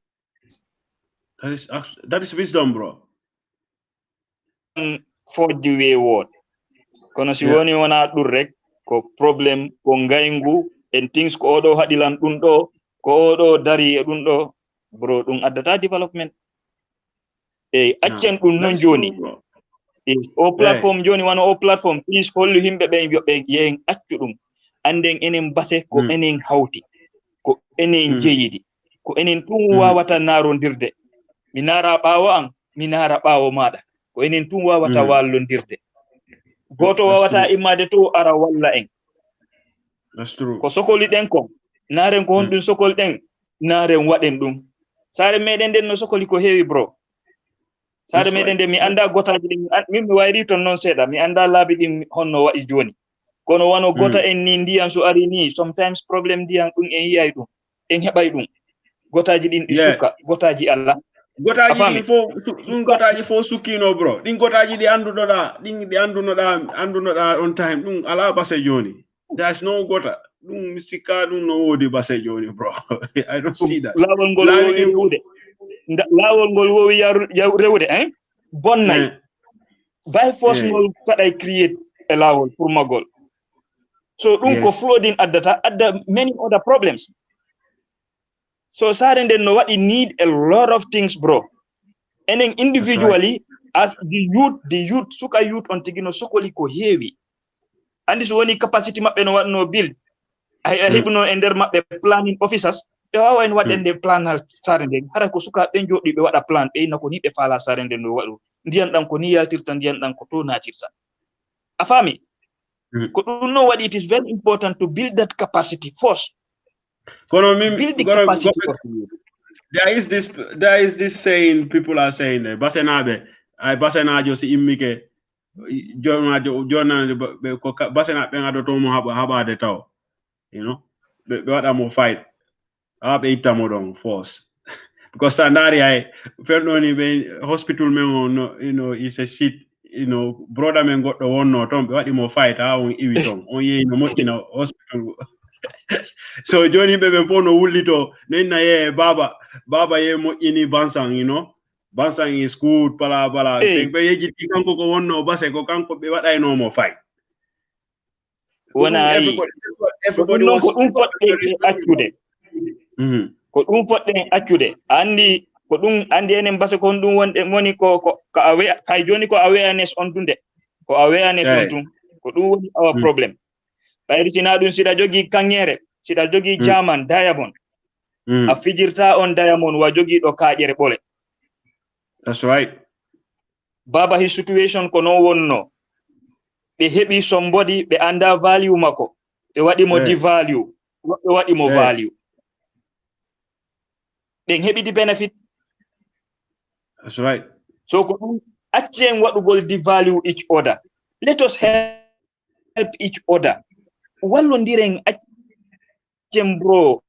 That is wisdom, bro. For the wayward. Kono si woni wona ɗum rek ko problem ko ngayngu and things ko oɗo haɗilan ɗum ɗo ko oɗo dari e ɗum ɗo bro ɗum addata development accen ɗum non joni is o platform joni wona o platform please hollu himɓe ɓe yoɓɓe yen accu ɗum anden enen base ko enen hawti ko enen jeyiɗi ko enen tun wawata narodirde mi nara ɓawo an mi nara ɓawo maɗa ko enen tun wawata wallodirde goto wawata immade to ara walla en. That's true. Ko sokoli ɗen ko naren ko honɗum sokol ɗen naren waɗen ɗum sare meɗen nden no sokoli ko heewi bro sare meɗen nden mi anda gotaji ɗin min mi wayri ton noon seeɗa mi anda laabi ɗin honno waɗi joni kono wano gota en ni ndiyan so ari ni sometimes probléme ndiyan ɗum en yiyay ɗum en heɓay ɗum gotaji ɗin ɗi sukka gotaji Allah gotaji gotaji fo sukkino bro ɗin gotaji ɗi andunoɗa ɗi andunoɗa on time ɗum ala base joni. There's no gota ɗum sikka ɗum no wodi base joni bro. I don't see that. Lawol ngol wowi rewde lawol ngol wowi rewde bonnay by force ngol faɗay create e lawol pour magol so ɗum ko flooding adda many other problems. So sare nden no waɗi need a lot of things bro and then individually as the youth suka youth on tigino sokoli ko heewi andi so woni capacity maɓɓe no waɗno build a heɓno e nder maɓɓe planning officers ɓe wawa en waɗende plan sare nden hara ko suka ɓe joɗi ɓe waɗa plan ɓe ina ko ni ɓe faala sare nden no waɗu ndiyan ɗan ko ni yaltirta ndiyan ɗan ko to natirta a faami ko ɗum no waɗi it is very important to build that capacity first. Build the capacity of the youth. There is this saying people are saying basenaɓe ay basenajo si immike jona ko basenaɓe gadotomo haɓade taw you know ɓe waɗamo fight ɓe ittamo ɗon force because sa ndaari hay fenɗoni ɓe hospital men o you know is a shit you know brother men goɗɗo wonno toon ɓe waɗimo fight ha on iwi toon on yehi no moƴƴina hospital so joni ɓe fof no wullito nenna ye baba ye moƴƴini Bansang you know Bansang is good bala ɓe yejjiti kanko ko wonno base ko kanko ɓe waɗaynomo fay wona everybody was ko ɗum foɗɗe accude andi ko ɗum andi enen base ko ɗum woni ko kay joni ko awareness on tunde ko awareness on tun ko ɗum woni our problem ɓayri sina ɗum siɗa jogi kaŋŋere siɗa jogi German diamond a fijirta on diamond wa jogiiɗo kaaƴere ɓole. That's right. Baba his situation ko non wonno. Ɓe heɓi somebody ɓe anda value makko. Ɓe waɗi mo devalue. Woɓɓe waɗi mo value. Ɓen heɓi the benefit. That's right. So ko ɗum accen waɗugol devalue each other. Let us help each other. Wallondiren accen bro.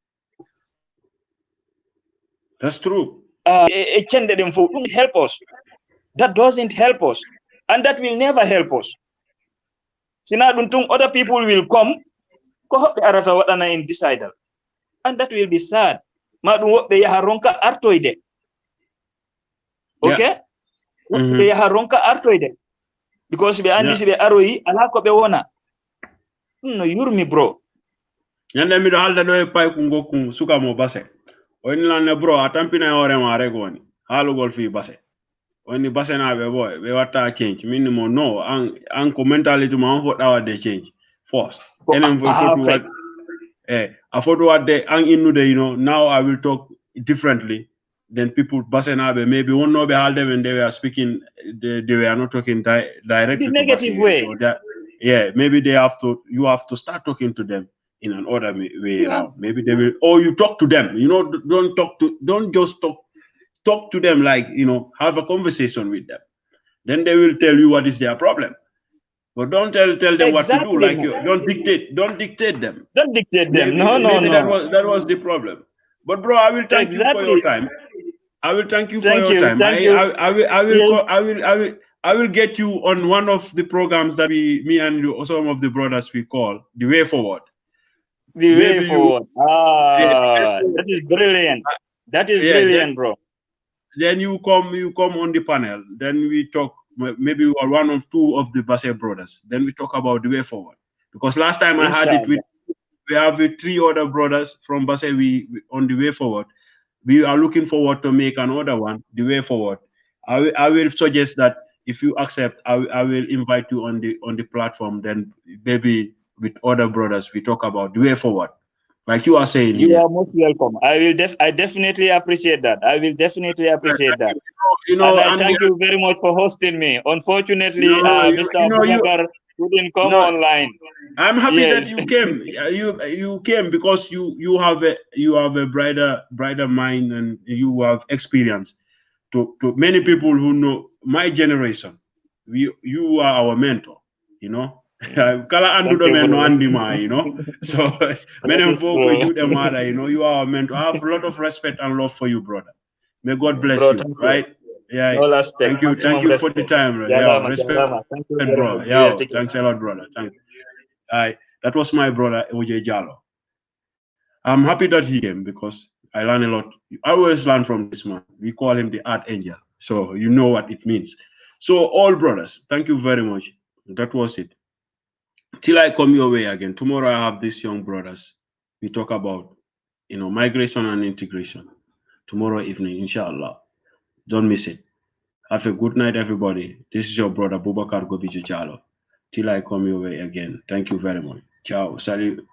That's true. Help us. That doesn't help us. And that will never help us. Other people will come. And that will be sad. Okay? Because be andi be aroyi ala ko be wona. No yurmi bro. Nyande mi do halda do e pay ku ngokku suka mo base. Oni lan bro atampina hore ma regoni. Halugol fi base. Oni base na be boy be watta change minimum no an ko mentality ma on fodda wadde change first. Enen fo to what I thought what they now I will talk differently than people Basenabe. Maybe one no be halde when they were speaking, they were not talking directly. The negative way. Yeah, maybe you have to start talking to them in an other way around. Maybe they will, or you talk to them, don't just talk to them like, have a conversation with them. Then they will tell you what is their problem. But don't tell them what to do. Like don't dictate them. Don't dictate them. Maybe that was the problem. But bro, I will thank you for your time. I will thank you for your time. I will get you on one of the programs that me and you, some of the brothers we call the Way Forward. The Way Forward. That is brilliant. That is brilliant, bro. Then you come on the panel. Then we talk. Maybe we are one or two of the Basse brothers. Then we talk about the way forward. Because last time I had it we have 3 other brothers from Basse. We on the way forward. We are looking forward to make another one, the way forward. I will suggest that if you accept, I will invite you on the platform. Then maybe with other brothers we talk about the way forward. Like you are saying, you are most welcome. I definitely appreciate that. I will definitely appreciate that. And I thank you very much for hosting me. Unfortunately, Mr. Bubacarr couldn't come online. I'm happy that you came. You came because you have a brighter mind and you have experience. To many people who know my generation, you are our mentor. Kala andu men no andima, So many folk we do them mother, you are our mentor. I have a lot of respect and love for you, brother. May God bless you, right? Yeah. Thank you for the time, bro. Yeah, respect, bro. Yeah, thanks a lot, brother. Thank you. That was my brother OJ Jallo. I'm happy that he came because I learn a lot. I always learn from this man. We call him the art angel. So you know what it means. So all brothers, thank you very much. That was it. Till I come your way again. Tomorrow I have these young brothers. We talk about, migration and integration. Tomorrow evening, inshallah. Don't miss it. Have a good night, everybody. This is your brother Bubacarr Gobijo Jallo. Till I come your way again. Thank you very much. Ciao. Salut.